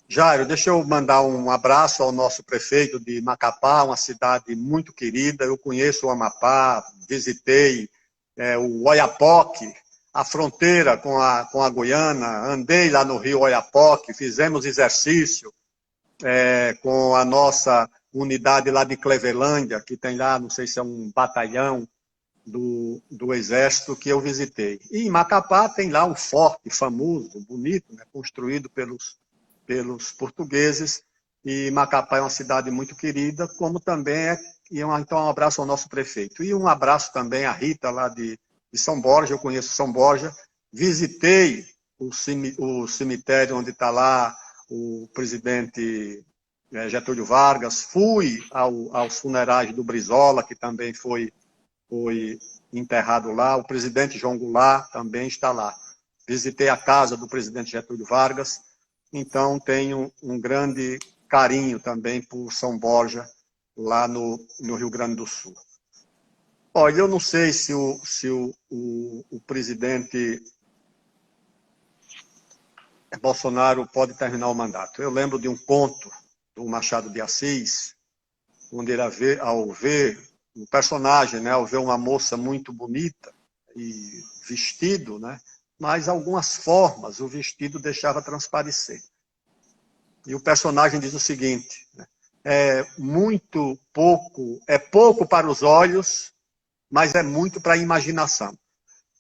[SPEAKER 2] Jairo, deixa eu mandar um abraço ao nosso prefeito de Macapá, uma cidade muito querida. Eu conheço o Amapá, visitei o Oiapoque, a fronteira com a Guiana, andei lá no rio Oiapoque, fizemos exercício. com a nossa unidade lá de Clevelândia, que tem lá, não sei se é um batalhão do Exército, que eu visitei. E em Macapá tem lá um forte famoso, bonito, né, construído pelos portugueses, e Macapá é uma cidade muito querida, como também então um abraço ao nosso prefeito. E um abraço também à Rita, lá de São Borja, eu conheço São Borja, visitei o cemitério onde está lá o presidente Getúlio Vargas, fui aos funerais do Brizola, que também foi enterrado lá, o presidente João Goulart também está lá. Visitei a casa do presidente Getúlio Vargas, então tenho um grande carinho também por São Borja, lá no Rio Grande do Sul. Olha, eu não sei se o presidente Bolsonaro pode terminar o mandato. Eu lembro de um conto do Machado de Assis, onde ele, ao ver um personagem, né, ao ver uma moça muito bonita e vestido, né, mas algumas formas o vestido deixava transparecer. E o personagem diz o seguinte, né, é pouco para os olhos, mas é muito para a imaginação.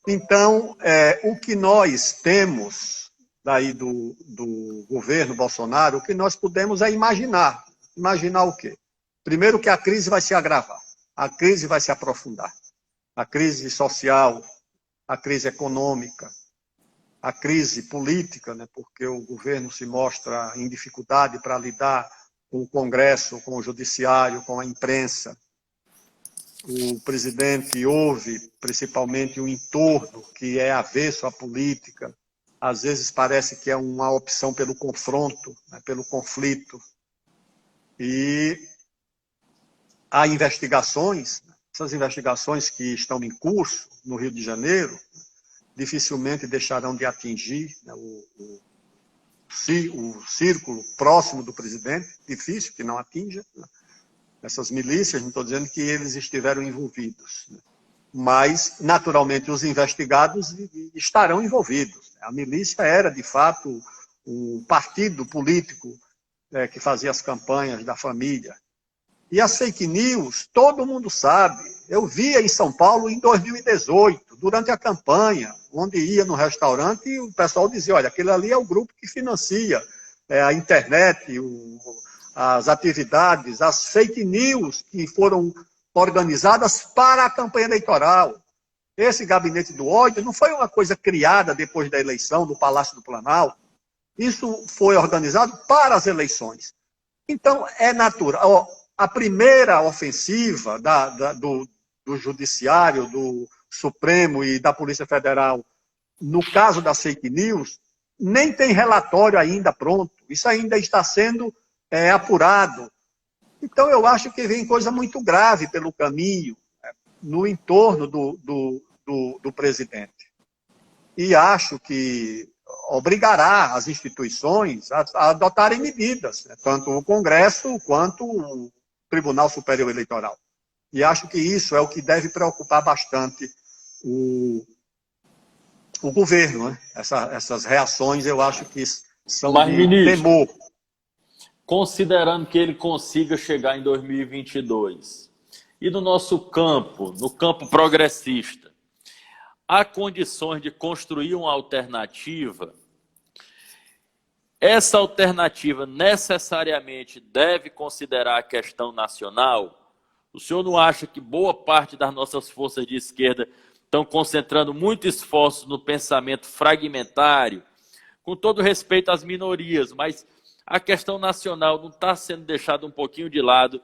[SPEAKER 2] Então, o que nós temos daí do governo Bolsonaro, o que nós podemos é imaginar. Imaginar o quê? Primeiro que a crise vai se agravar, a crise vai se aprofundar. A crise social, a crise econômica, a crise política, né, porque o governo se mostra em dificuldade para lidar com o Congresso, com o Judiciário, com a imprensa. O presidente ouve, principalmente, o entorno que é avesso à política. Às vezes parece que é uma opção pelo confronto, né, pelo conflito. E há investigações, essas investigações que estão em curso no Rio de Janeiro, dificilmente deixarão de atingir, né, o círculo próximo do presidente, difícil que não atinja, né? Essas milícias, não estou dizendo que eles estiveram envolvidos, né? Mas, naturalmente, os investigados estarão envolvidos. A milícia era, de fato, um partido político que fazia as campanhas da família. E as fake news, todo mundo sabe. Eu via em São Paulo em 2018, durante a campanha, onde ia no restaurante e o pessoal dizia, olha, aquele ali é o grupo que financia a internet, as atividades, as fake news que foram organizadas para a campanha eleitoral. Esse gabinete do ódio não foi uma coisa criada depois da eleição do Palácio do Planalto. Isso foi organizado para as eleições. Então, é natural. A primeira ofensiva do Judiciário, do Supremo e da Polícia Federal, no caso das fake news, nem tem relatório ainda pronto. Isso ainda está sendo apurado. Então, eu acho que vem coisa muito grave pelo caminho, no entorno do presidente. E acho que obrigará as instituições a adotarem medidas, né? Tanto o Congresso quanto o Tribunal Superior Eleitoral. E acho que isso é o que deve preocupar bastante o governo, né? Essas reações, eu acho que são
[SPEAKER 1] Mas,
[SPEAKER 2] de
[SPEAKER 1] ministro,
[SPEAKER 2] temor.
[SPEAKER 1] considerando que ele consiga chegar em 2022, e no nosso campo, no campo progressista, há condições de construir uma alternativa? Essa alternativa necessariamente deve considerar a questão nacional? O senhor não acha que boa parte das nossas forças de esquerda estão concentrando muito esforço no pensamento fragmentário, com todo respeito às minorias, mas a questão nacional não está sendo deixada um pouquinho de lado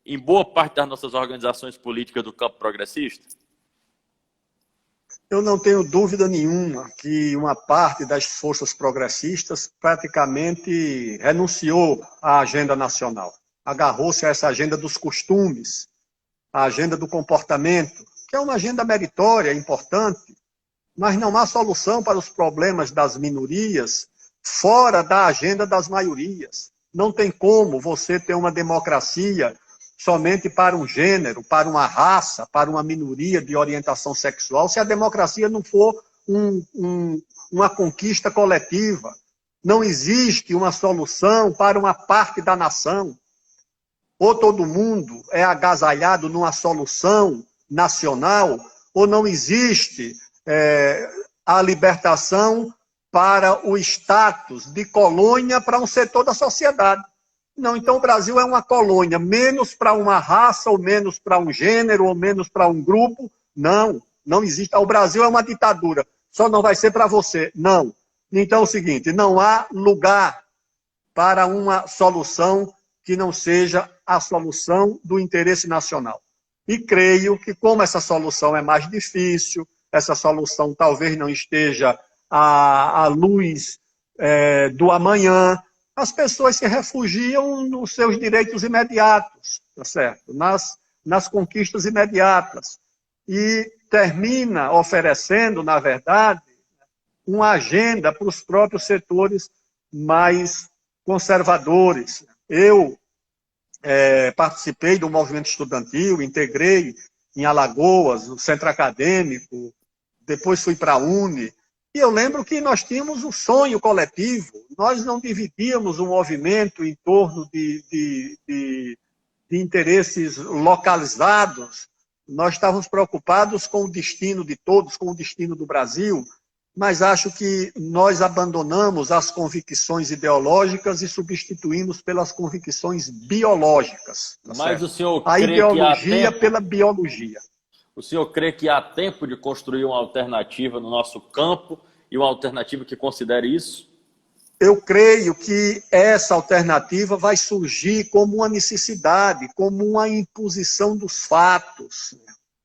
[SPEAKER 1] em boa parte das nossas organizações políticas do campo progressista?
[SPEAKER 2] Eu não tenho dúvida nenhuma que uma parte das forças progressistas praticamente renunciou à agenda nacional. Agarrou-se a essa agenda dos costumes, a agenda do comportamento, que é uma agenda meritória, importante, mas não há solução para os problemas das minorias fora da agenda das maiorias. Não tem como você ter uma democracia somente para um gênero, para uma raça, para uma minoria de orientação sexual, se a democracia não for uma conquista coletiva. Não existe uma solução para uma parte da nação. Ou todo mundo é agasalhado numa solução nacional, ou não existe a libertação para o status de colônia para um setor da sociedade. Não, então o Brasil é uma colônia, menos para uma raça, ou menos para um gênero, ou menos para um grupo. Não, não existe. O Brasil é uma ditadura, só não vai ser para você. Não. Então é o seguinte, não há lugar para uma solução que não seja a solução do interesse nacional. E creio que, como essa solução é mais difícil, essa solução talvez não esteja à luz do amanhã, as pessoas se refugiam nos seus direitos imediatos, tá certo? Nas conquistas imediatas. E termina oferecendo, na verdade, uma agenda para os próprios setores mais conservadores. Eu participei do movimento estudantil, integrei em Alagoas, o centro acadêmico, depois fui para a UNE, e eu lembro que nós tínhamos um sonho coletivo, nós não dividíamos o movimento em torno de interesses localizados, nós estávamos preocupados com o destino de todos, com o destino do Brasil, mas acho que nós abandonamos as convicções ideológicas e substituímos pelas convicções biológicas. Tá
[SPEAKER 1] Mas
[SPEAKER 2] certo?
[SPEAKER 1] o senhor
[SPEAKER 2] A
[SPEAKER 1] crê
[SPEAKER 2] ideologia
[SPEAKER 1] que há tempo,
[SPEAKER 2] pela biologia.
[SPEAKER 1] o senhor crê que há tempo de construir uma alternativa no nosso campo e uma alternativa que considere isso?
[SPEAKER 2] Eu creio que essa alternativa vai surgir como uma necessidade, como uma imposição dos fatos.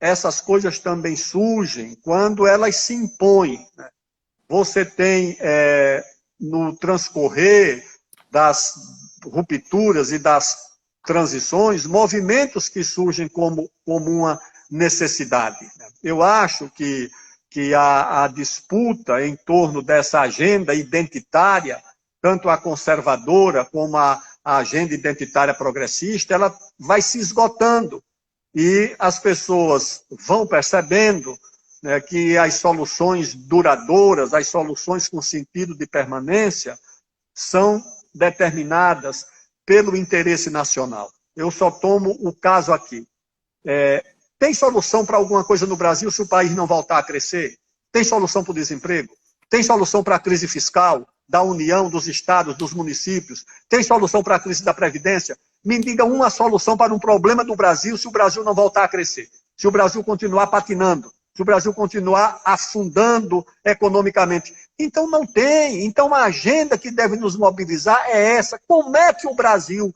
[SPEAKER 2] Essas coisas também surgem quando elas se impõem. Você tem, no transcorrer das rupturas e das transições, movimentos que surgem como uma necessidade. Eu acho que a disputa em torno dessa agenda identitária, tanto a conservadora como a agenda identitária progressista, ela vai se esgotando. E as pessoas vão percebendo que as soluções duradouras, as soluções com sentido de permanência, são determinadas pelo interesse nacional. Eu só tomo o caso aqui. Tem solução para alguma coisa no Brasil se o país não voltar a crescer? Tem solução para o desemprego? Tem solução para a crise fiscal da União, dos estados, dos municípios? Tem solução para a crise da Previdência? Me diga uma solução para um problema do Brasil se o Brasil não voltar a crescer, se o Brasil continuar patinando, se o Brasil continuar afundando economicamente. Então não tem. Então a agenda que deve nos mobilizar é essa. Como é que o Brasil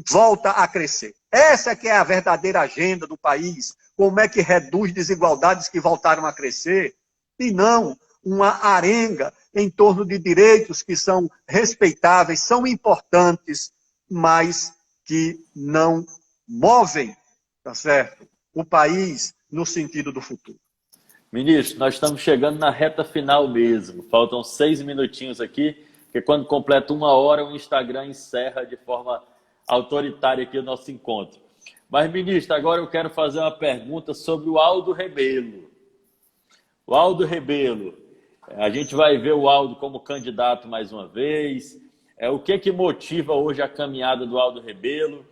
[SPEAKER 2] volta a crescer? Essa que é a verdadeira agenda do país. Como é que reduz desigualdades que voltaram a crescer? E não uma arenga em torno de direitos que são respeitáveis, são importantes, mas que não movem, tá certo, o país no sentido do futuro.
[SPEAKER 1] Ministro, nós estamos chegando na reta final mesmo. Faltam 6 minutinhos aqui, porque quando completa 1 hora, o Instagram encerra de forma autoritária aqui o nosso encontro. Mas, ministro, agora eu quero fazer uma pergunta sobre o Aldo Rebelo. O Aldo Rebelo, a gente vai ver o Aldo como candidato mais uma vez. O que motiva hoje a caminhada do Aldo Rebelo?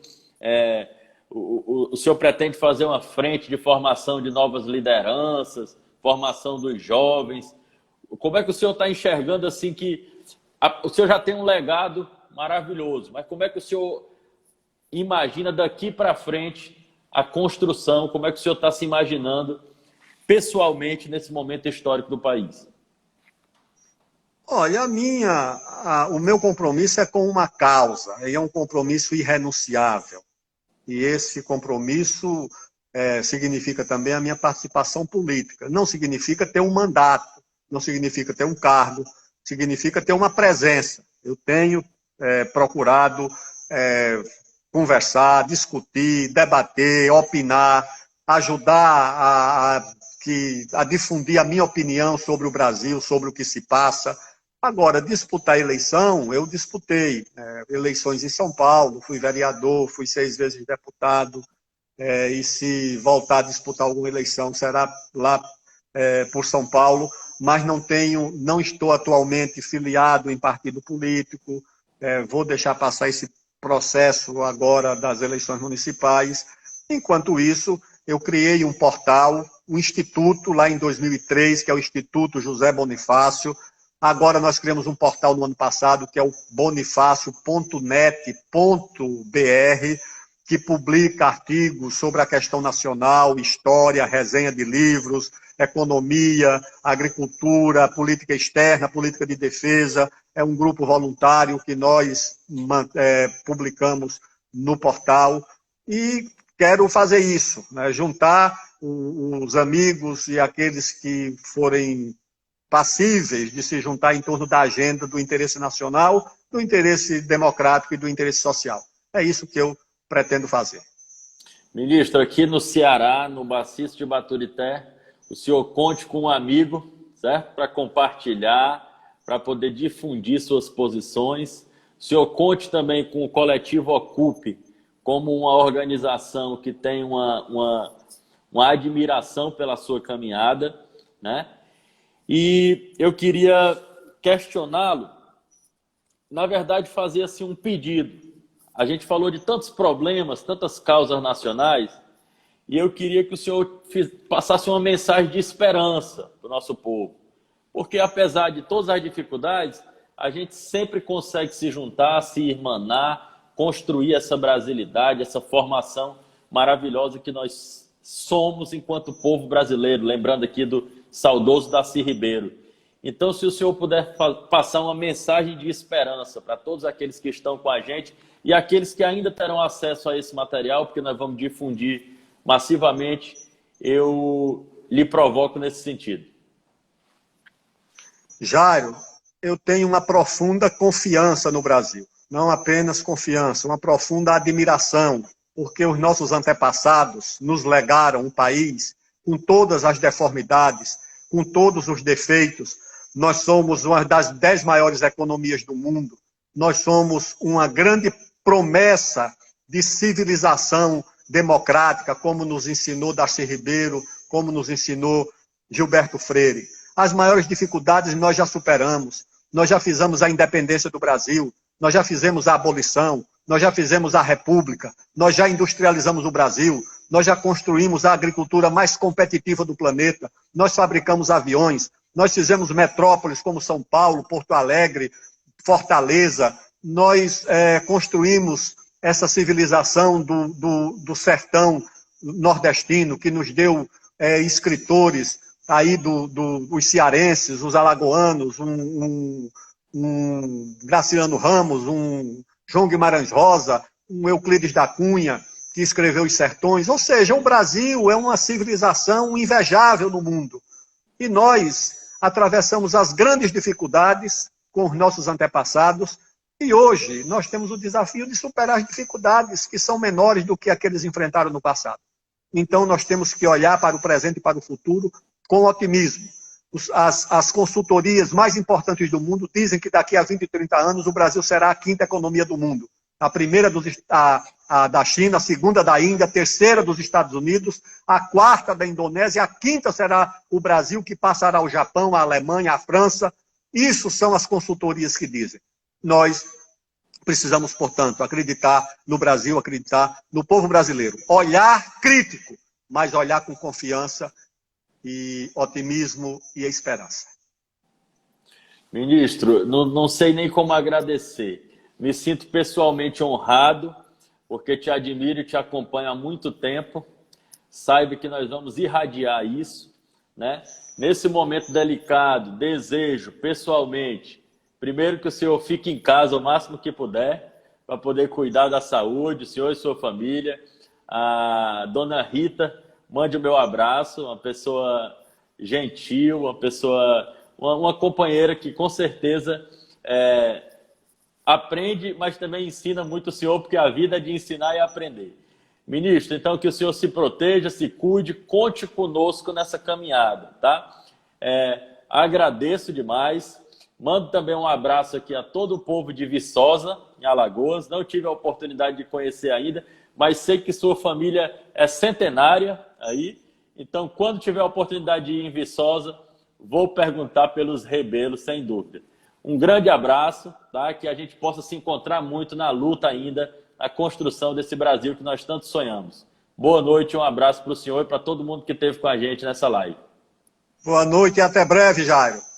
[SPEAKER 1] O senhor pretende fazer uma frente de formação de novas lideranças, formação dos jovens? Como é que o senhor está enxergando assim que o senhor já tem um legado maravilhoso, mas como é que o senhor imagina daqui para frente a construção? Como é que o senhor está se imaginando pessoalmente nesse momento histórico do país?
[SPEAKER 2] Olha, o meu compromisso é com uma causa, é um compromisso irrenunciável. E esse compromisso significa também a minha participação política. Não significa ter um mandato, não significa ter um cargo, significa ter uma presença. Eu tenho procurado conversar, discutir, debater, opinar, ajudar a difundir a minha opinião sobre o Brasil, sobre o que se passa. Agora, disputar eleição, eu disputei eleições em São Paulo, fui vereador, fui 6 vezes deputado, e se voltar a disputar alguma eleição será lá por São Paulo, mas não estou atualmente filiado em partido político, vou deixar passar esse processo agora das eleições municipais. Enquanto isso, eu criei um portal, um instituto lá em 2003, que é o Instituto José Bonifácio. Agora nós criamos um portal no ano passado, que é o bonifácio.net.br, que publica artigos sobre a questão nacional, história, resenha de livros, economia, agricultura, política externa, política de defesa. É um grupo voluntário que nós publicamos no portal e quero fazer isso, né? Juntar os amigos e aqueles que forem passíveis de se juntar em torno da agenda do interesse nacional, do interesse democrático e do interesse social. É isso que eu pretendo fazer.
[SPEAKER 1] Ministro, aqui no Ceará, no Maciço de Baturité, o senhor conte com um amigo, certo? Para compartilhar, para poder difundir suas posições. O senhor conte também com o Coletivo Ocupe, como uma organização que tem uma admiração pela sua caminhada, né? E eu queria questioná-lo, na verdade, fazer assim um pedido. A gente falou de tantos problemas, tantas causas nacionais, e eu queria que o senhor passasse uma mensagem de esperança para o nosso povo. Porque, apesar de todas as dificuldades, a gente sempre consegue se juntar, se irmanar, construir essa brasilidade, essa formação maravilhosa que nós somos enquanto povo brasileiro. Lembrando aqui do saudoso Darcy Ribeiro. Então, se o senhor puder passar uma mensagem de esperança para todos aqueles que estão com a gente e aqueles que ainda terão acesso a esse material, porque nós vamos difundir massivamente, eu lhe provoco nesse sentido.
[SPEAKER 2] Jairo, eu tenho uma profunda confiança no Brasil. Não apenas confiança, uma profunda admiração, porque os nossos antepassados nos legaram um país com todas as deformidades, com todos os defeitos. Nós somos uma das 10 maiores economias do mundo. Nós somos uma grande promessa de civilização democrática, como nos ensinou Darcy Ribeiro, como nos ensinou Gilberto Freire. As maiores dificuldades nós já superamos. Nós já fizemos a independência do Brasil, nós já fizemos a abolição, nós já fizemos a república, nós já industrializamos o Brasil, nós já construímos a agricultura mais competitiva do planeta, nós fabricamos aviões, nós fizemos metrópoles como São Paulo, Porto Alegre, Fortaleza, nós construímos essa civilização do sertão nordestino, que nos deu escritores aí os cearenses, os alagoanos, um Graciliano Ramos, um João Guimarães Rosa, um Euclides da Cunha, que escreveu Os Sertões. Ou seja, o Brasil é uma civilização invejável no mundo. E nós atravessamos as grandes dificuldades com os nossos antepassados, e hoje nós temos o desafio de superar as dificuldades que são menores do que aqueles enfrentaram no passado. Então nós temos que olhar para o presente e para o futuro com otimismo. As consultorias mais importantes do mundo dizem que daqui a 20, 30 anos o Brasil será a quinta economia do mundo. A primeira da China, a segunda da Índia, a terceira dos Estados Unidos, a quarta da Indonésia, a quinta será o Brasil, que passará ao Japão, a Alemanha, a França. Isso são as consultorias que dizem. Nós precisamos, portanto, acreditar no Brasil, acreditar no povo brasileiro. Olhar crítico, mas olhar com confiança e otimismo e esperança.
[SPEAKER 1] Ministro, não sei nem como agradecer. Me sinto pessoalmente honrado, porque te admiro e te acompanho há muito tempo. Saiba que nós vamos irradiar isso, né? Nesse momento delicado, desejo pessoalmente, primeiro que o senhor fique em casa o máximo que puder, para poder cuidar da saúde, o senhor e sua família. A dona Rita, mande o meu abraço, uma pessoa gentil, uma companheira que com certeza aprende, mas também ensina muito o senhor, porque a vida é de ensinar e aprender. Ministro, então que o senhor se proteja, se cuide, conte conosco nessa caminhada, tá? Agradeço demais. Mando também um abraço aqui a todo o povo de Viçosa, em Alagoas. Não tive a oportunidade de conhecer ainda, mas sei que sua família é centenária aí. Então, quando tiver a oportunidade de ir em Viçosa, vou perguntar pelos rebelos, sem dúvida. Um grande abraço, tá? Que a gente possa se encontrar muito na luta ainda, na construção desse Brasil que nós tanto sonhamos. Boa noite, um abraço para o senhor e para todo mundo que esteve com a gente nessa live.
[SPEAKER 2] Boa noite e até breve, Jairo.